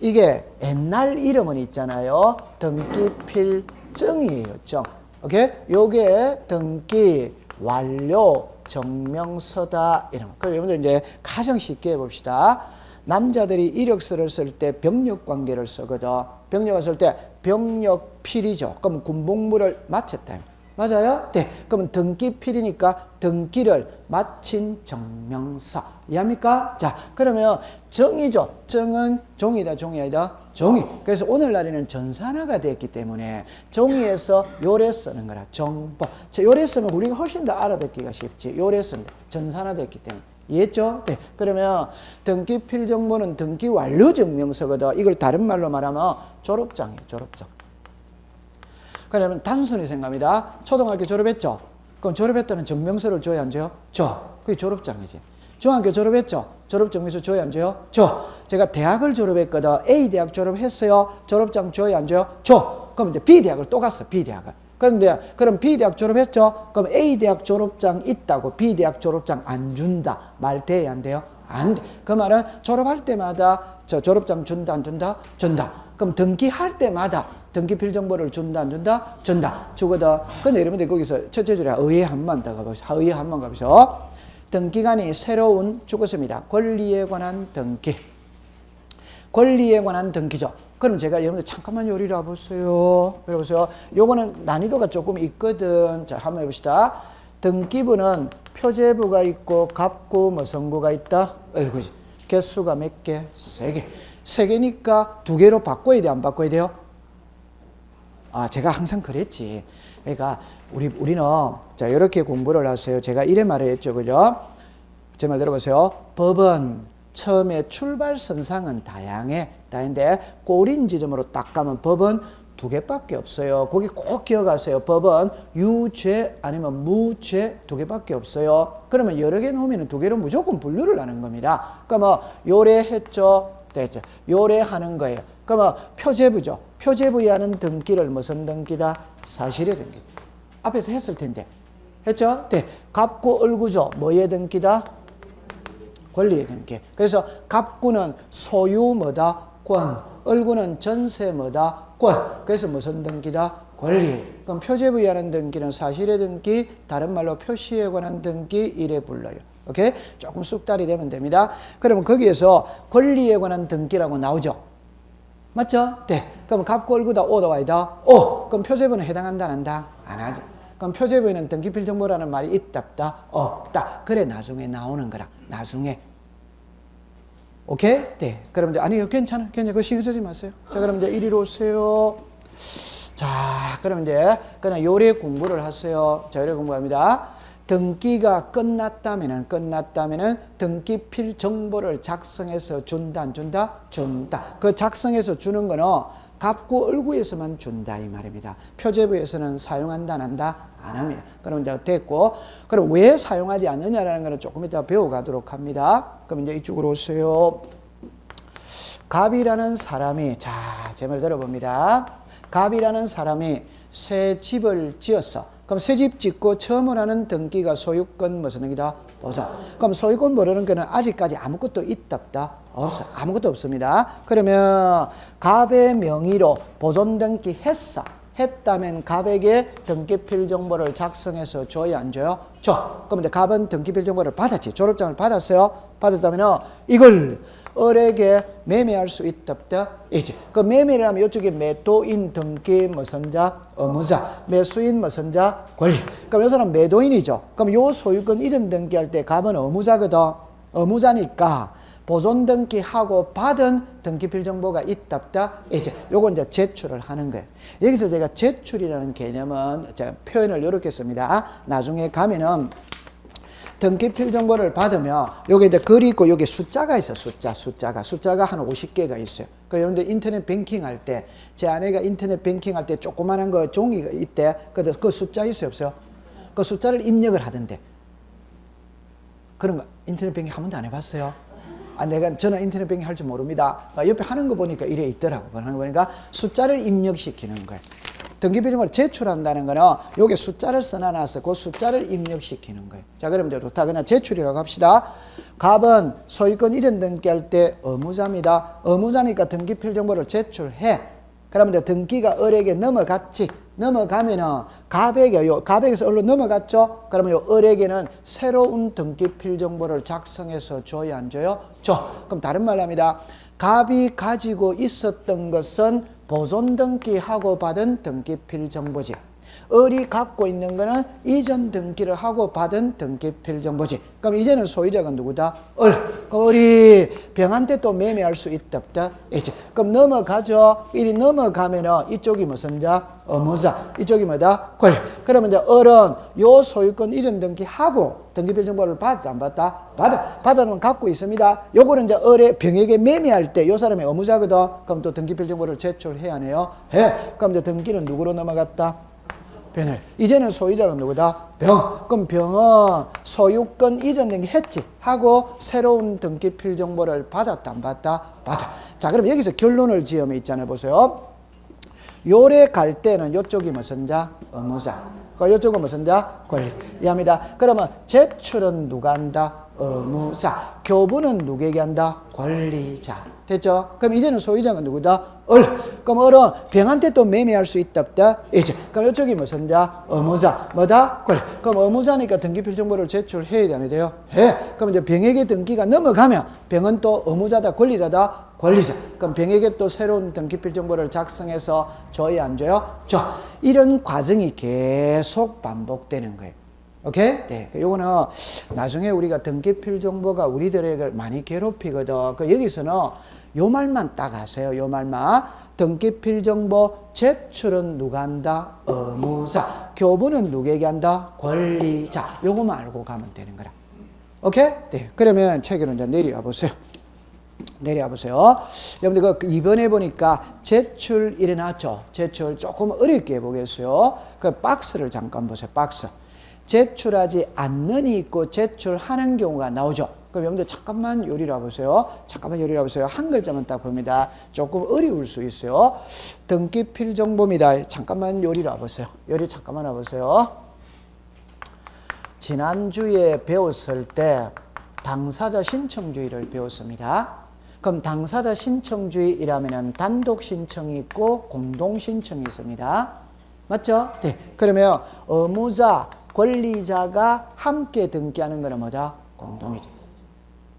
이게 옛날 이름은 있잖아요. 등기필증이에요. 정. 오케이? 요게 등기 완료 증명서다. 이런 거. 그럼 여러분들 이제 가장 쉽게 해봅시다. 남자들이 이력서를 쓸 때 병력 관계를 쓰거든. 병력을 쓸 때 병력필이죠. 그럼 군복무를 마쳤다. 맞아요? 네. 그러면 등기필이니까 등기를 마친 증명서. 이해합니까? 자, 그러면 정이죠. 정은 종이다, 종이 아니다? 종이. 그래서 오늘날에는 전산화가 됐기 때문에 종이에서 요래 쓰는 거라. 정보. 요래 쓰면 우리가 훨씬 더 알아듣기가 쉽지. 요래 쓰는 거. 전산화 됐기 때문에. 이해했죠? 네. 그러면 등기필 정보는 등기 완료 증명서거든. 이걸 다른 말로 말하면 졸업장이에요. 졸업장. 그러면 단순히 생각합니다. 초등학교 졸업했죠? 그럼 졸업했다는 증명서를 줘야 안 줘요? 줘. 그게 졸업장이지. 중학교 졸업했죠? 졸업증명서 줘야 안 줘요? 줘. 제가 대학을 졸업했거든. A대학 졸업했어요. 졸업장 줘야 안 줘요? 줘. 그럼 이제 B대학을 또 갔어. B대학을. 그런데 그럼 B대학 졸업했죠? 그럼 A대학 졸업장 있다고 B대학 졸업장 안 준다. 말 돼야 안 돼요? 안 돼. 그 말은 졸업할 때마다 저 졸업장 준다 안 준다? 준다. 그럼 등기할 때마다 등기필 정보를 준다 안 준다? 준다. 주거든. 근데 여러분들 거기서 첫째 줄에 의회 한번 더 가보시죠. 의회 한번 가보시죠. 등기관이 새로운 죽었습니다. 권리에 관한 등기. 권리에 관한 등기죠. 그럼 제가 여러분들 잠깐만 요리를 와보세요. 여러보세요. 요거는 난이도가 조금 있거든. 자, 한번 해봅시다. 등기부는 표제부가 있고 갑구 뭐 성구가 있다. 그지. 개수가 몇 개? 3개. 3개니까 2개로 바꿔야 돼, 안 바꿔야 돼요? 아, 제가 항상 그랬지. 그러니까 우리는 자 이렇게 공부를 하세요. 제가 이래 말을 했죠, 그죠? 제 말 들어보세요. 법은 처음에 출발선상은 다양한데 꼬린 지점으로 딱 가면 법은 2개밖에 없어요. 거기 꼭 기억하세요. 법은 유죄 아니면 무죄 2개밖에 없어요. 그러면 여러 개 놓으면 2개로 무조건 분류를 하는 겁니다. 그러면 요래했죠, 됐죠. 요래하는 거예요. 그러면 표제부죠. 표제부에 하는 등기를 무슨 등기다? 사실의 등기. 앞에서 했을 텐데. 했죠? 네. 갑구 을구죠. 뭐의 등기다? 권리의 등기. 그래서 갑구는 소유 뭐다? 권. 을구는 전세 뭐다? 권. 그래서 무슨 등기다? 권리. 그럼 표제부에 하는 등기는 사실의 등기, 다른 말로 표시에 관한 등기 이래 불러요. 오케이? 조금 쑥달이 되면 됩니다. 그러면 거기에서 권리에 관한 등기라고 나오죠. 맞죠? 네. 그럼 갑고 얼구다 오다 와이다 오. 그럼 표제부는 해당한다 안 한다? 안 하지. 그럼 표제부에는 등기필 정보라는 말이 있다 없다. 그래 나중에 나오는 거라. 나중에. 오케이? 네. 그럼 이제 아니요 괜찮아. 그거 신경 쓰지 마세요. 자 그럼 이제 이리로 오세요. 자 그럼 이제 그냥 요래 공부를 하세요. 자 요래 공부합니다. 등기가 끝났다면은 등기필 정보를 작성해서 준다 안 준다? 준다. 그 작성해서 주는 거는 갑구 얼구에서만 준다 이 말입니다. 표제부에서는 사용한다 안 한다? 안 합니다. 그럼 이제 됐고 그럼 왜 사용하지 않느냐라는 거는 조금 이따 배워가도록 합니다. 그럼 이제 이쪽으로 오세요. 갑이라는 사람이 자 제 말 들어봅니다. 갑이라는 사람이 새 집을 지었어. 그럼 새 집 짓고 처음으로 하는 등기가 소유권 무슨 등기다? 보존. 그럼 소유권 모르는 거는 아직까지 아무것도 있다 없다? 없어. 아무것도 없습니다. 그러면 갑의 명의로 보존 등기 했다면 갑에게 등기필 정보를 작성해서 줘야 안 줘요? 줘. 그럼 이제 갑은 등기필 정보를 받았지. 졸업장을 받았어요. 받았다면 이걸 을에게 매매할 수 있다 없다? 있지. 그 매매를 하면 이쪽에 매도인 등기 무슨 자? 의무자. 매수인 무슨 자? 권리. 그럼 이 사람 매도인이죠. 그럼 요 소유권 이전 등기할 때 갑은 의무자거든. 의무자니까 보존 등기하고 받은 등기필 정보가 있다 없다? 이제 요건 이제 제출을 하는 거예요. 여기서 제가 제출이라는 개념은 제가 표현을 이렇게 씁니다. 나중에 가면은 등기필 정보를 받으면 여기 이제 글이 있고 여기 숫자가 있어요. 숫자가 한 50개가 있어요. 그런데 인터넷 뱅킹 할 때 제 아내가 인터넷 뱅킹 할 때 조그만한 거 종이가 있대. 그 숫자 있어요, 없어요? 그 숫자를 입력을 하던데. 그런 거 인터넷 뱅킹 한 번도 안 해봤어요? 저는 인터넷 뱅킹 할 줄 모릅니다. 옆에 하는 거 보니까 이래 있더라고. 하는 거 보니까 숫자를 입력시키는 거예요. 등기필 정보를 제출한다는 거는 여기 숫자를 써놔서 그 숫자를 입력시키는 거예요. 자, 그럼 이제 좋다. 그냥 제출이라고 합시다. 갑은 소유권 이전 등기할 때 의무자입니다. 의무자니까 등기필 정보를 제출해. 그러면 이제 등기가 을에게 넘어갔지. 넘어가면은 갑에게서 을로 넘어갔죠. 그러면 을에게는 새로운 등기필 정보를 작성해서 줘야 안 줘요? 줘. 그럼 다른 말로 합니다. 갑이 가지고 있었던 것은 보존 등기하고 받은 등기필 정보지. 을이 갖고 있는 거는 이전 등기를 하고 받은 등기필 정보지. 그럼 이제는 소유자가 누구다? 을. 그럼 을이 병한테 또 매매할 수 있다 없다? 있지. 그럼 넘어가죠. 일이 넘어가면은 이쪽이 무슨 자? 의무자. 이쪽이 뭐다? 권리. 그러면 이제 을은 요 소유권 이전 등기하고 등기필 정보를 받았다 안 받았다? 받아는 갖고 있습니다. 요거는 이제 을의 병에게 매매할 때 요 사람이 의무자거든. 그럼 또 등기필 정보를 제출해야 하네요. 해. 그럼 이제 등기는 누구로 넘어갔다? 병을. 이제는 소유자가 누구다? 병. 그럼 병은 소유권 이전 등기 했지. 하고 새로운 등기필 정보를 받았다 안 받았다? 받아. 자, 그럼 여기서 결론을 지으면 있잖아요. 보세요. 요래 갈 때는 요쪽이 무슨 자? 의무자. 요쪽은 무슨 자? 권리. 이해합니다. 그러면 제출은 누가 한다? 의무자. 교부는 누구에게 한다? 권리자. 됐죠? 그럼 이제는 소유자가 누구다? 을. 그럼 을은 병한테 또 매매할 수 있다 없다? 이제. 그럼 이쪽이 무슨 자? 의무자. 뭐다? 권리. 그럼 의무자니까 등기필 정보를 제출해야 되는 돼요? 해. 그럼 이제 병에게 등기가 넘어가면 병은 또 의무자다? 권리자다? 권리자. 그럼 병에게 또 새로운 등기필 정보를 작성해서 줘야 안 줘요? 줘. 이런 과정이 계속 반복되는 거예요. 오케이? 네. 요거는 나중에 우리가 등기필 정보가 우리들에게 많이 괴롭히거든. 여기서는 요 말만 딱 하세요. 요 말만. 등기필 정보 제출은 누가 한다? 의무자. 교부는 누구에게 한다? 권리자. 요거만 알고 가면 되는 거라. 오케이? 네. 그러면 책으로 이제 내려와 보세요. 여러분들 이번에 보니까 제출 일어났죠. 제출 조금 어렵게 해보겠어요. 그 박스를 잠깐 보세요. 박스. 제출하지 않는이 있고 제출하는 경우가 나오죠. 그럼 여러분들 잠깐만 요리를 보세요. 한 글자만 딱 봅니다. 조금 어려울 수 있어요. 등기필 정보입니다. 잠깐만 요리를 보세요. 잠깐만 와보세요. 지난주에 배웠을 때 당사자 신청주의를 배웠습니다. 그럼 당사자 신청주의라면 단독 신청이 있고 공동 신청이 있습니다. 맞죠? 네. 그러면 의무자, 권리자가 함께 등기하는 거는 뭐다? 공동이지.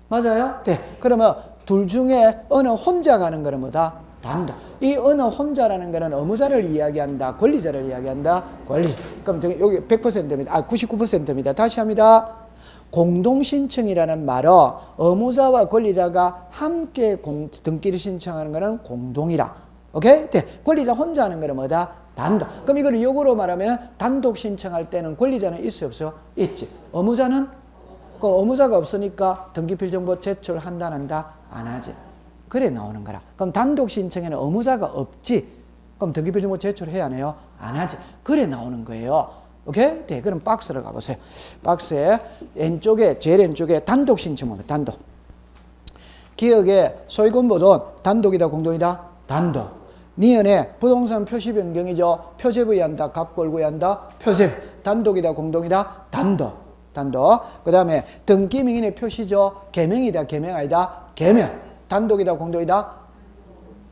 맞아요? 네. 그러면 둘 중에 어느 혼자 가는 거는 뭐다? 단독. 이 어느 혼자라는 거는 의무자를 이야기한다, 권리자를 이야기한다, 권리. 그럼 여기 100%입니다. 99%입니다. 다시 합니다. 공동신청이라는 말은 의무자와 권리자가 함께 등기를 신청하는 거는 공동이라. 오케이? 네. 권리자 혼자 하는 거는 뭐다? 단독. 그럼 이걸 역으로 말하면 단독 신청할 때는 권리자는 있어요, 없어요? 있지. 의무자는? 그 의무자가 없으니까 등기필정보 제출한다, 안 한다? 안 하지. 그래 나오는 거라. 그럼 단독 신청에는 의무자가 없지. 그럼 등기필정보 제출해야 하네요? 안 하지. 그래 나오는 거예요. 오케이? 네, 그럼 박스로 가보세요. 박스에 왼쪽에, 제일 왼쪽에 단독 신청입니다. 단독. 기억에 소유권보존 단독이다, 공동이다? 단독. 니은에 부동산 표시 변경이죠. 표제부 한다, 갑골구 한다, 표제부. 단독이다, 공동이다? 단독. 단독. 그 다음에 등기 명인의 표시죠. 개명이다, 개명 아니다? 개명. 단독이다, 공동이다?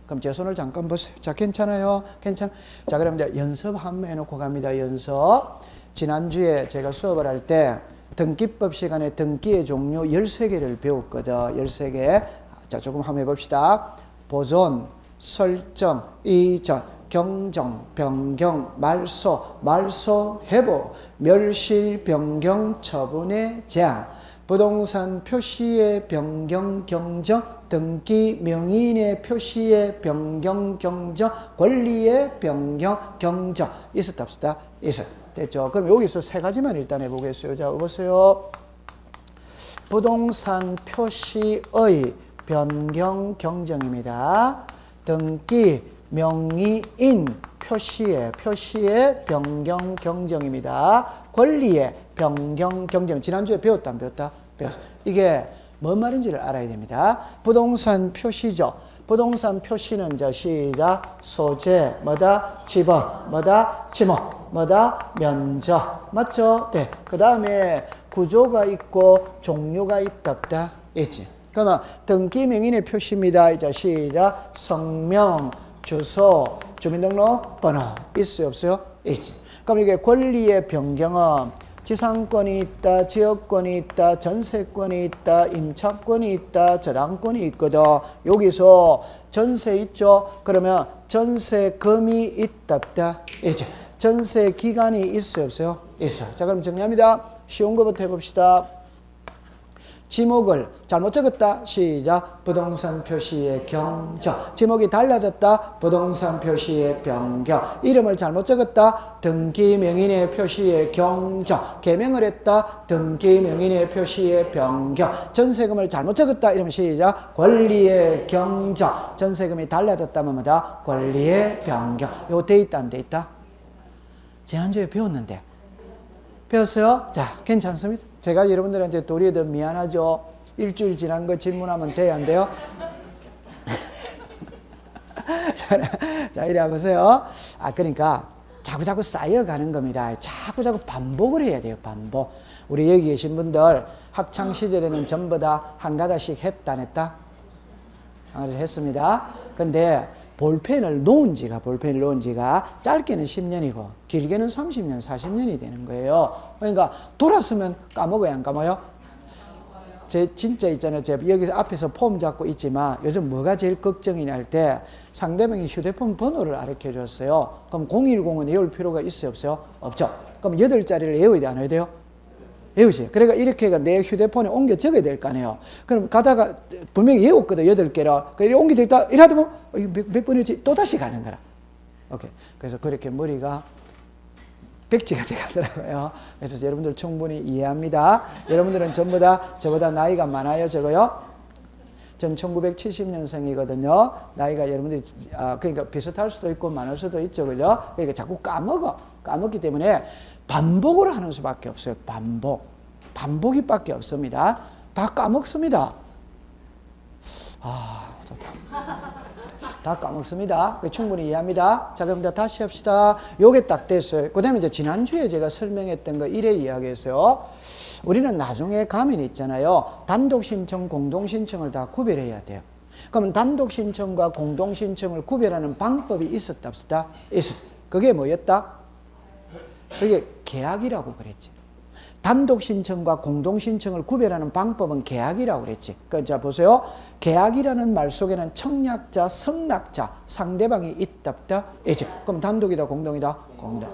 그럼 제 손을 잠깐 보세요. 자, 괜찮아요? 괜찮? 자, 그럼 이제 연습 한번 해놓고 갑니다. 연습. 지난주에 제가 수업을 할 때 등기법 시간에 등기의 종류 13개를 배웠거든. 13개. 자, 조금 한번 해봅시다. 보존, 설정, 이전, 경정, 변경, 말소, 말소, 회복, 멸실, 변경, 처분의 제한, 부동산 표시의 변경, 경정, 등기 명인의 표시의 변경, 경정, 권리의 변경, 경정. 있었다, 없었다? 있었다. 됐죠? 그럼 여기서 세 가지만 일단 해보겠어요. 자, 보세요. 부동산 표시의 변경, 경정입니다. 등기 명의인 표시의 변경, 경정입니다. 권리의 변경, 경정. 지난주에 배웠다, 안 배웠다? 배웠어. 이게 뭔 말인지를 알아야 됩니다. 부동산 표시죠. 부동산 표시는 자 시작 소재 뭐다? 지번 뭐다? 지목 뭐다? 면적 맞죠? 네. 그 다음에 구조가 있고 종류가 있다 없다? 있지. 그러면 등기 명인의 표시입니다. 이제 시작 성명 주소 주민등록번호 있어요 없어요? 있지. 그럼 이게 권리의 변경은 지상권이 있다, 지역권이 있다, 전세권이 있다, 임차권이 있다, 저당권이 있거든. 여기서 전세 있죠? 그러면 전세금이 있다, 없다? 있죠. 전세 기간이 있어요, 없어요? 있어요. 자, 그럼 정리합니다. 쉬운 거부터 해봅시다. 지목을 잘못 적었다. 시작. 부동산 표시의 경정. 지목이 달라졌다. 부동산 표시의 변경. 이름을 잘못 적었다. 등기 명인의 표시의 경정. 개명을 했다. 등기 명인의 표시의 변경. 전세금을 잘못 적었다. 이러면 시작. 권리의 경정. 전세금이 달라졌다면 뭐다? 권리의 변경. 이거 돼 있다, 안 돼 있다? 지난주에 배웠는데. 배웠어요? 자, 괜찮습니다. 제가 여러분들한테 도리어 더 미안하죠. 일주일 지난 거 질문하면 돼요, 안 돼요? 자, 이리 와보세요. 그러니까 자꾸자꾸 쌓여가는 겁니다. 자꾸자꾸 반복을 해야 돼요, 반복. 우리 여기 계신 분들 학창시절에는 전부 다 한 가닥씩 했다, 안 했다? 한 가닥씩 했습니다. 근데 볼펜을 놓은 지가 짧게는 10년이고 길게는 30년, 40년이 되는 거예요. 그러니까 돌았으면 까먹어요, 안 까먹어요? 제 진짜 있잖아요. 제가 여기서 앞에서 폼 잡고 있지만 요즘 뭐가 제일 걱정이 날 때 상대방이 휴대폰 번호를 알려줘 줬어요. 그럼 010은 외울 필요가 있어요, 없어요? 없죠. 그럼 8자리를 외워야 돼, 안 외워야 돼요? 외우지. 그러니까 이렇게 내 휴대폰에 옮겨 적어야 될 거 아니에요. 그럼 가다가 분명히 외웠거든, 8개를. 그러니까 옮겨 적다, 이러다 보면 몇 번이지? 또다시 가는 거라. 오케이. 그래서 그렇게 머리가 백지가 돼 가더라고요. 그래서 여러분들 충분히 이해합니다. 여러분들은 전부 다 저보다 나이가 많아요, 적어요? 전 1970년생이거든요. 나이가 여러분들이, 그러니까 비슷할 수도 있고 많을 수도 있죠, 그죠? 그러니까 자꾸 까먹기 때문에 반복을 하는 수밖에 없어요. 반복이 밖에 없습니다. 다 까먹습니다. 좋다. 다 까먹습니다. 충분히 이해합니다. 자, 그럼 다시 합시다. 요게 딱 됐어요. 그 다음에 이제 지난주에 제가 설명했던 거 이래 이야기했어요. 우리는 나중에 가면 있잖아요. 단독 신청, 공동 신청을 다 구별해야 돼요. 그러면 단독 신청과 공동 신청을 구별하는 방법이 있었다, 없었다? 있었다. 그게 뭐였다? 그게 계약이라고 그랬지. 단독 신청과 공동 신청을 구별하는 방법은 계약이라고 그랬지. 그러니까 자 보세요. 계약이라는 말 속에는 청약자, 성락자, 상대방이 있답다. 이제 그럼 단독이다, 공동이다, 공동.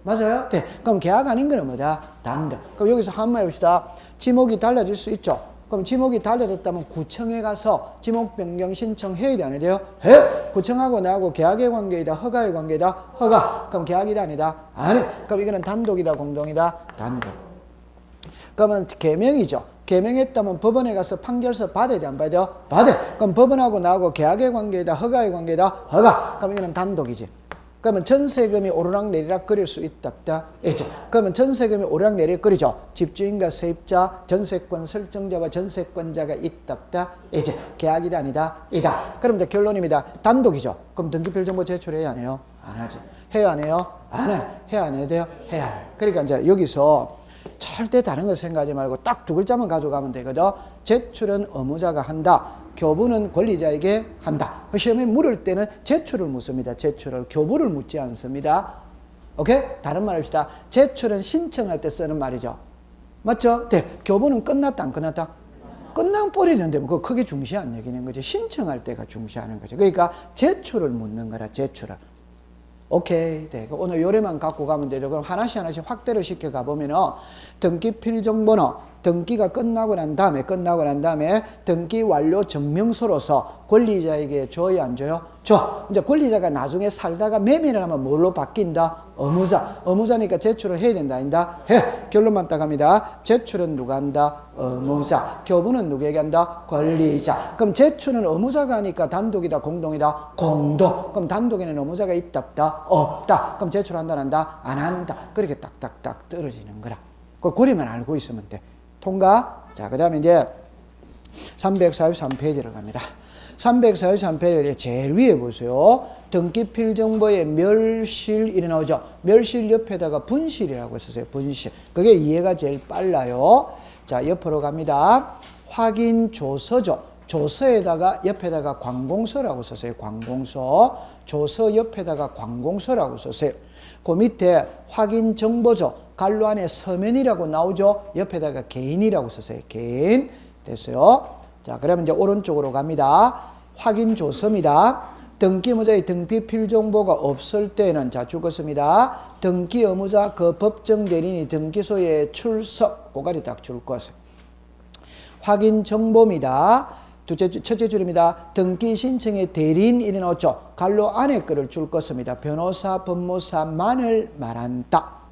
맞아요? 네. 그럼 계약 아닌 거는 뭐다? 단독. 그럼 여기서 한번 해봅시다. 지목이 달라질 수 있죠. 그럼 지목이 달라졌다면 구청에 가서 지목 변경 신청해야 돼, 안 해야 돼요? 해! 구청하고 나하고 계약의 관계이다, 허가의 관계이다, 허가. 그럼 계약이다, 아니다? 안 해. 그럼 이거는 단독이다, 공동이다, 단독. 그러면 개명이죠. 개명했다면 법원에 가서 판결서 받아야 돼, 안 받아야 돼요? 받아. 그럼 법원하고 나하고 계약의 관계이다, 허가의 관계이다, 허가. 그럼 이거는 단독이지. 그러면 전세금이 오르락내리락 거릴 수 있답다. 이제 그러면 전세금이 오르락내리락 거리죠. 집주인과 세입자, 전세권 설정자와 전세권자가 있답다. 이제 계약이다, 아니다? 이다. 그럼 이제 결론입니다. 단독이죠. 그럼 등기필정보 제출해야 안 해요? 안 하죠. 해야 안 해요? 안 해요. 해야 안 해야 돼요? 해야 해요. 그러니까 이제 여기서 절대 다른 거 생각하지 말고 딱 두 글자만 가져가면 되거든. 제출은 의무자가 한다. 교부는 권리자에게 한다. 시험에 물을 때는 제출을 묻습니다. 제출을. 교부를 묻지 않습니다. 오케이? 다른 말 합시다. 제출은 신청할 때 쓰는 말이죠. 맞죠? 네. 교부는 끝났다, 안 끝났다? 끝난 뻔했는데 뭐 그거 크게 중시 안 여기는 거지. 신청할 때가 중시하는 거죠. 그러니까 제출을 묻는 거라, 제출을. 오케이. 네. 오늘 요래만 갖고 가면 되죠. 그럼 하나씩 확대를 시켜 가보면은 등기필정번호, 등기가 끝나고 난 다음에 등기 완료 증명서로서 권리자에게 줘야 안 줘요? 줘. 이제 권리자가 나중에 살다가 매매를 하면 뭘로 바뀐다? 의무자. 의무자니까 제출을 해야 된다, 아니다? 해. 결론만 딱 합니다. 제출은 누가 한다? 의무자. 교부는 누구에게 한다? 권리자. 그럼 제출은 의무자가 하니까 단독이다, 공동이다? 공동. 그럼 단독에는 의무자가 있답다? 없다. 그럼 제출한다, 안 한다? 안 한다. 그렇게 딱딱딱 떨어지는 거라. 그 고리만 알고 있으면 돼. 통과? 자, 그 다음에 이제 343페이지를 갑니다. 343페이지 제일 위에 보세요. 등기필정보에 멸실이 나오죠. 멸실 옆에다가 분실이라고 썼어요. 분실. 그게 이해가 제일 빨라요. 자, 옆으로 갑니다. 확인조서죠. 조서에다가 옆에다가 관공서라고 썼어요. 관공서. 조서 옆에다가 관공서라고 썼어요. 그 밑에 확인정보죠. 갈로 안에 서면이라고 나오죠. 옆에다가 개인이라고 썼어요. 개인. 됐어요. 자, 그러면 이제 오른쪽으로 갑니다. 확인조서입니다. 등기의무자의 등기필정보가 없을 때는 자 죽었습니다. 등기의무자 그 법정 대리인이 등기소에 출석. 고가리 딱 줄 것을. 확인정보입니다. 첫째 줄입니다. 등기 신청의 대리인이 나왔죠. 갈로 안에 거를 줄 것입니다. 변호사, 법무사만을 말한다.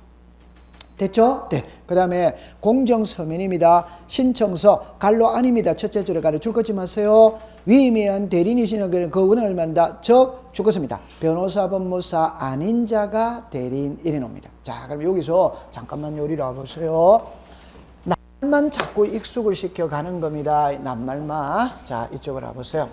됐죠? 네. 그 다음에 공정서면입니다. 신청서 갈로 아닙니다. 첫째 줄에 가로 줄 것지 마세요. 위임의한 대리인이시는 그 원을 말한다. 즉 죽었습니다. 변호사, 법무사 아닌 자가 대리인이 옵니다. 자, 그럼 여기서 잠깐만 요리를 와보세요. 낱말만 자꾸 익숙을 시켜가는 겁니다. 낱말만. 자, 이쪽으로 와보세요.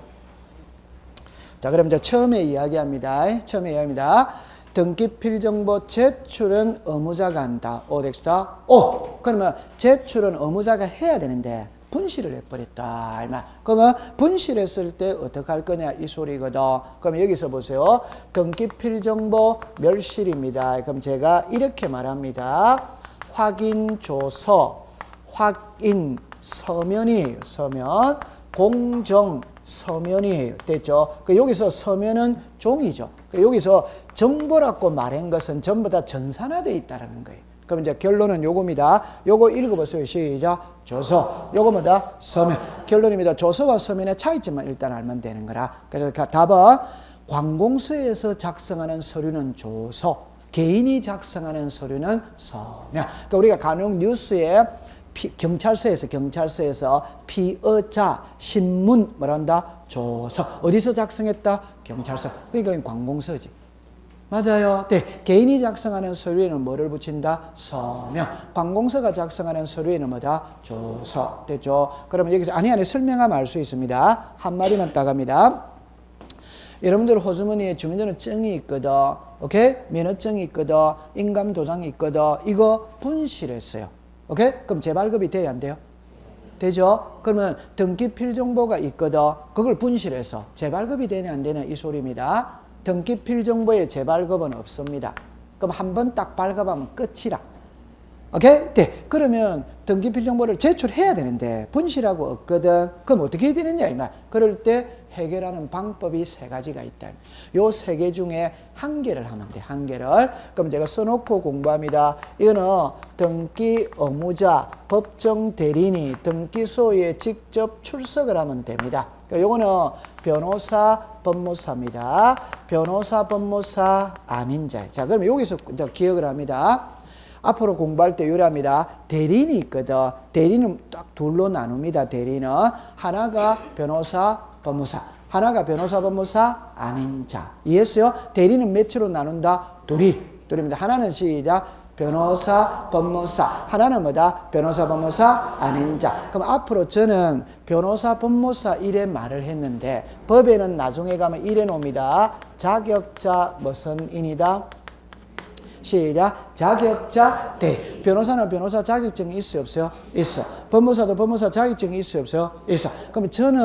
자, 그럼 이제 처음에 이야기합니다. 등기필정보 제출은 의무자가 한다. 오, 넥스다. 오! 그러면 제출은 의무자가 해야 되는데 분실을 해버렸다. 그러면 분실했을 때 어떻게 할 거냐 이 소리거든. 그럼 여기서 보세요. 등기필정보 멸실입니다. 그럼 제가 이렇게 말합니다. 확인조서, 확인 서면이에요. 서면. 공정 서면이에요. 됐죠? 여기서 서면은 종이죠. 여기서 정보라고 말한 것은 전부 다 전산화되어 있다는 거예요. 그럼 이제 결론은 요겁니다. 요거 읽어보세요. 시작. 조서. 요거 뭐다? 서면. 결론입니다. 조서와 서면의 차이점만 일단 알면 되는 거라. 그래서 답은 관공서에서 작성하는 서류는 조서, 개인이 작성하는 서류는 서면. 그러니까 우리가 간혹 뉴스에 경찰서에서 피의자 신문 뭐란다? 조서. 어디서 작성했다? 경찰서. 그러니까 관공서지. 맞아요. 네. 개인이 작성하는 서류에는 뭐를 붙인다? 서명. 관공서가 작성하는 서류에는 뭐다? 조서. 됐죠? 그러면 여기서 아니 설명하면 알 수 있습니다. 한 마디만 딱 합니다. 여러분들 호주머니에 주민등록증이 있거든. 오케이? 면허증이 있거든. 인감도장이 있거든. 이거 분실했어요. 오케이? 그럼 재발급이 돼야 안 돼요? 되죠? 그러면 등기필정보가 있거든. 그걸 분실해서 재발급이 되냐 안 되냐 이 소리입니다. 등기필정보에 재발급은 없습니다. 그럼 한 번 딱 발급하면 끝이라. 오케이? 네. 그러면 등기필 정보를 제출해야 되는데 분실하고 없거든. 그럼 어떻게 해야 되느냐 이 말. 그럴 때 해결하는 방법이 세 가지가 있다. 요 세 개 중에 한 개를 하면 돼. 한 개를. 그럼 제가 써놓고 공부합니다. 이거는 등기 의무자, 법정 대리인이 등기소에 직접 출석을 하면 됩니다. 요거는 변호사, 법무사입니다. 변호사, 법무사 아닌 자. 자, 그럼 여기서 기억을 합니다. 앞으로 공부할 때 요랍니다. 대리인이 있거든. 대리인은 딱 둘로 나눕니다. 대리인은 하나가 변호사, 법무사. 하나가 변호사, 법무사 아닌 자. 이해했어요? 대리인은 몇으로 나눈다? 둘입니다. 하나는 시작. 변호사, 법무사. 하나는 뭐다? 변호사, 법무사 아닌 자. 그럼 앞으로 저는 변호사, 법무사 이래 말을 했는데 법에는 나중에 가면 이래 놓습니다. 자격자 무슨 인이다? 시작. 자격자 대리. 변호사는 변호사 자격증이 있어요, 없어요? 있어. 법무사도 법무사 자격증이 있어요, 없어요? 있어. 그러면 저는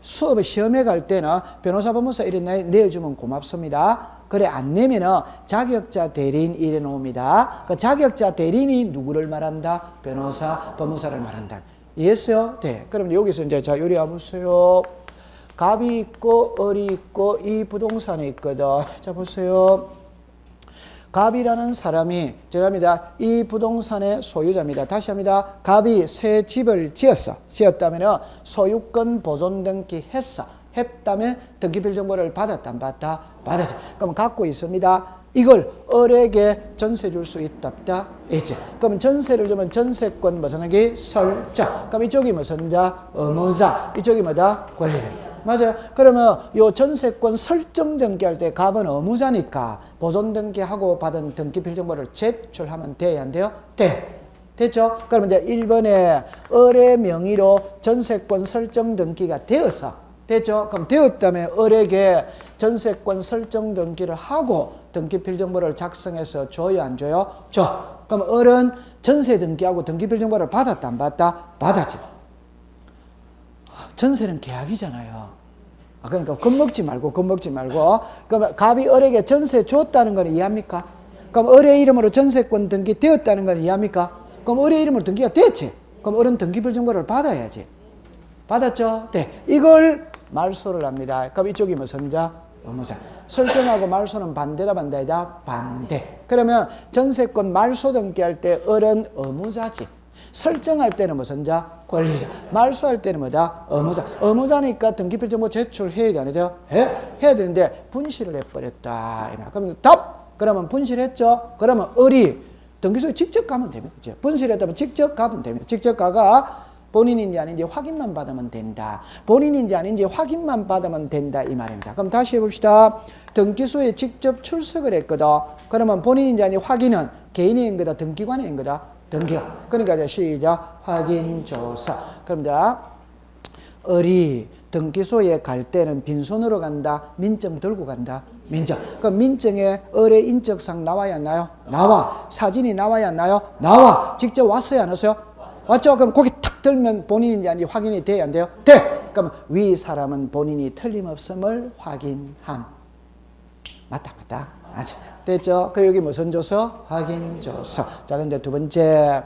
수업에 시험에 갈 때는 변호사, 법무사 이래 내어주면 고맙습니다. 그래 안 내면은 자격자 대리인 이래 놓습니다. 그 자격자 대리인이 누구를 말한다? 변호사, 법무사를 말한다. 이해했어요? 네. 그럼 여기서 이제 자 요리 와보세요. 갑이 있고 을이 있고 이 부동산에 있거든. 자 보세요. 갑이라는 사람이 저랍니다. 이 부동산의 소유자입니다. 다시 합니다. 갑이 새 집을 지었다면 소유권 보존 등기 했다면 등기필 정보를 받았다 안 받았다? 받았죠. 그럼 갖고 있습니다. 이걸 을에게 전세 줄 수 있다 없다? 있지. 그럼 전세를 주면 전세권 무슨 게 설자. 그럼 이쪽이 무슨 자? 의무자. 이쪽이 뭐다? 권리자. 맞아요. 그러면 요 전세권 설정 등기할 때 갑은 의무자니까 보존 등기하고 받은 등기필 정보를 제출하면 돼야 안 돼요? 돼. 됐죠? 그러면 이제 1번에 을의 명의로 전세권 설정 등기가 되어서 됐죠? 그럼 되었다면 을에게 전세권 설정 등기를 하고 등기필 정보를 작성해서 줘요, 안 줘요? 줘. 그럼 을은 전세 등기하고 등기필 정보를 받았다, 안 받았다? 받았지. 전세는 계약이잖아요. 그러니까 겁먹지 말고. 그러면 갑이 을에게 전세 줬다는 건 이해합니까? 그럼 을의 이름으로 전세권 등기 되었다는 건 이해합니까? 그럼 을의 이름으로 등기가 됐지. 그럼 을은 등기필 정보를 받아야지. 받았죠? 네. 이걸 말소를 합니다. 그럼 이쪽이 무슨 자? 의무자. 설정하고 말소는 반대다 반대다? 반대. 그러면 전세권 말소 등기할 때 을은 의무자지. 설정할 때는 무슨 자? 권리자. 말소할 때는 뭐다? 의무자. 의무자니까 등기필 정보 제출해야 돼, 안 해요? 해야 되는데 분실을 해버렸다. 그럼 답! 그러면 분실했죠? 그러면 을이 등기소에 직접 가면 됩니다. 분실했다면 직접 가면 됩니다. 직접 가가 본인인지 아닌지 확인만 받으면 된다. 본인인지 아닌지 확인만 받으면 된다 이 말입니다. 그럼 다시 해봅시다. 등기소에 직접 출석을 했거든. 그러면 본인인지 아닌지 확인은 개인이 한 거다? 등기관이 한 거다? 등기가. 그러니까 이제 시작. 확인조사. 그럼 자, 을이 등기소에 갈 때는 빈손으로 간다? 민증 들고 간다? 민증. 그럼 민증에 을의 인적사항 나와야 안 나요? 나와. 사진이 나와야 안 나요? 나와. 직접 왔어요, 안 왔어요? 왔죠? 그럼 거기 탁 들면 본인인지 아닌지 확인이 돼야 안 돼요? 돼! 그럼 위 사람은 본인이 틀림없음을 확인함. 맞다. 됐죠? 그리고 여기 무슨 조서? 확인조서. 자, 근데 두 번째.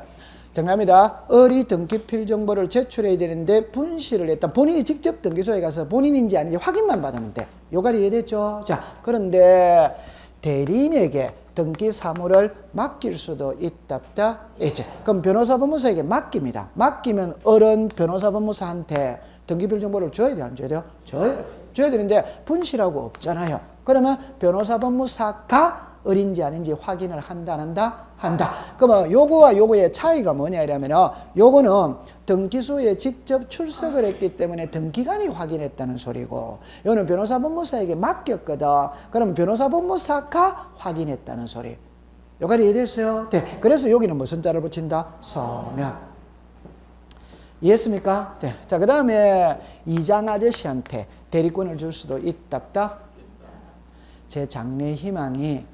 정답입니다. 을이 등기필 정보를 제출해야 되는데 분실을 했다. 본인이 직접 등기소에 가서 본인인지 아닌지 확인만 받으면 돼. 요가리 이해됐죠? 자, 그런데 대리인에게 등기 사무를 맡길 수도 있다. 있지. 그럼 변호사 법무사에게 맡깁니다. 맡기면 을은 변호사 법무사한테 등기필 정보를 줘야 돼, 안 줘야 돼요? 줘야 되는데 분실하고 없잖아요. 그러면 변호사 법무사가 을인지 아닌지 확인을 한다, 안 한다? 한다. 그러면 요거와 요거의 차이가 뭐냐 이러면 요거는 등기소에 직접 출석을 했기 때문에 등기관이 확인했다는 소리고 요는 변호사 법무사에게 맡겼거든. 그러면 변호사 법무사가 확인했다는 소리. 요까지 이해됐어요? 네. 그래서 여기는 무슨 자를 붙인다? 서면. 이해했습니까? 네. 자, 그 다음에 이장 아저씨한테 대리권을 줄 수도 있다. 제 장래 희망이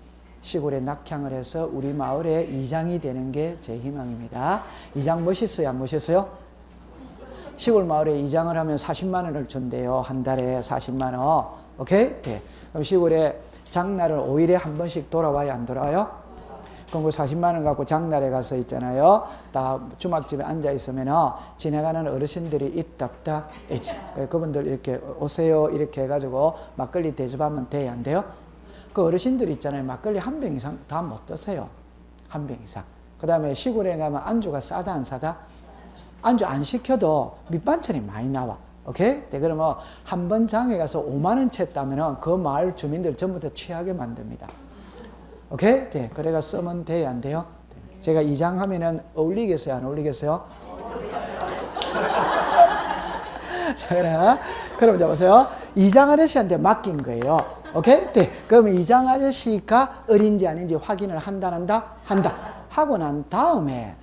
시골에 낙향을 해서 우리 마을에 이장이 되는 게 제 희망입니다. 이장 멋있어요? 안 멋있어요? 시골 마을에 이장을 하면 40만 원을 준대요. 한 달에 40만 원. 오케이? 네. 그럼 시골에 장날을 5일에 한 번씩 돌아와요? 안 돌아와요? 그럼 그 40만 원 갖고 장날에 가서 있잖아요. 다 주막집에 앉아 있으면 지나가는 어르신들이 있다 없다 있지. 그분들 이렇게 오세요 이렇게 해가지고 막걸리 대접하면 돼요, 안 돼요? 그 어르신들 있잖아요. 막걸리 한 병 이상 다 못 드세요. 한 병 이상. 그 다음에 시골에 가면 안주가 싸다 안 싸다? 안주 안 시켜도 밑반찬이 많이 나와. 오케이? 네, 그러면 한 번 장에 가서 5만 원 채 따면은 그 마을 주민들 전부 다 취하게 만듭니다. 오케이? 네, 그래가 쓰면 돼요, 안 돼요? 네. 제가 이 장 하면은 어울리겠어요, 안 어울리겠어요? 자, 그럼 보세요. 이장 아저씨한테 맡긴 거예요. 오케이? 네. 그럼 이장 아저씨가 어린지 아닌지 확인을 한다. 하고 난 다음에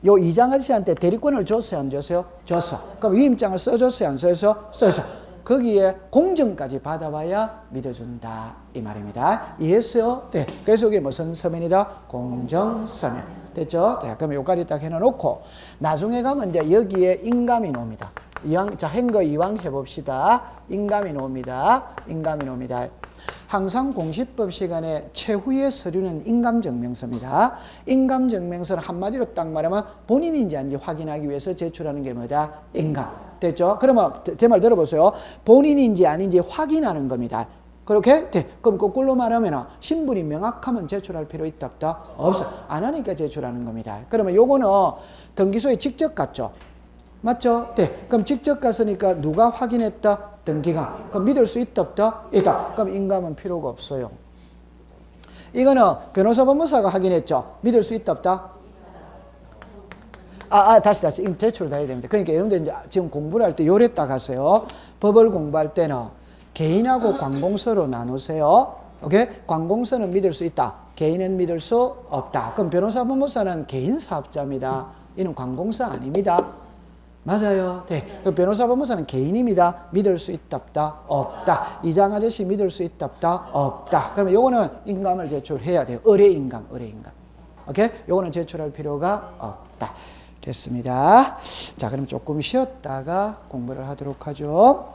요 이장 아저씨한테 대리권을 줬어요, 안 줬어요? 줬어. 그럼 위임장을 써줬어요, 안 써줬어? 써줬어. 거기에 공증까지 받아봐야 믿어준다. 이 말입니다. 이해했어요? 네. 그래서 이게 무슨 서면이다? 공정서면. 됐죠? 네. 그럼 요까지 딱 해놓고 나중에 가면 이제 여기에 인감이 나옵니다. 자, 행거 이왕 해봅시다. 인감이 나옵니다. 항상 공시법 시간에 최후의 서류는 인감증명서입니다. 인감증명서는 한마디로 딱 말하면 본인인지 아닌지 확인하기 위해서 제출하는 게 뭐다? 인감. 됐죠? 그러면 제 말 들어보세요. 본인인지 아닌지 확인하는 겁니다. 그렇게? 네. 그럼 거꾸로 말하면 신분이 명확하면 제출할 필요 있다 없다? 없어. 안 하니까 제출하는 겁니다. 그러면 요거는 등기소에 직접 갔죠. 맞죠? 네. 그럼 직접 갔으니까 누가 확인했다? 등기관. 그럼 믿을 수 있다 없다? 있다. 그럼 인감은 필요가 없어요. 이거는 변호사 법무사가 확인했죠. 믿을 수 있다 없다? 다시. 제출 다 해야 됩니다. 그러니까 여러분들 이제 지금 공부를 할 때 요래 딱 하세요. 법을 공부할 때는 개인하고 관공서로 나누세요. 오케이? 관공서는 믿을 수 있다. 개인은 믿을 수 없다. 그럼 변호사 법무사는 개인 사업자입니다. 이는 관공서 아닙니다. 맞아요. 네. 그 변호사 법무사는 개인입니다. 믿을 수 있다 없다? 없다. 이장 아저씨 믿을 수 있다 없다? 없다. 그러면 요거는 인감을 제출해야 돼요. 의뢰인감. 오케이? 요거는 제출할 필요가 없다. 됐습니다. 자, 그럼 조금 쉬었다가 공부를 하도록 하죠.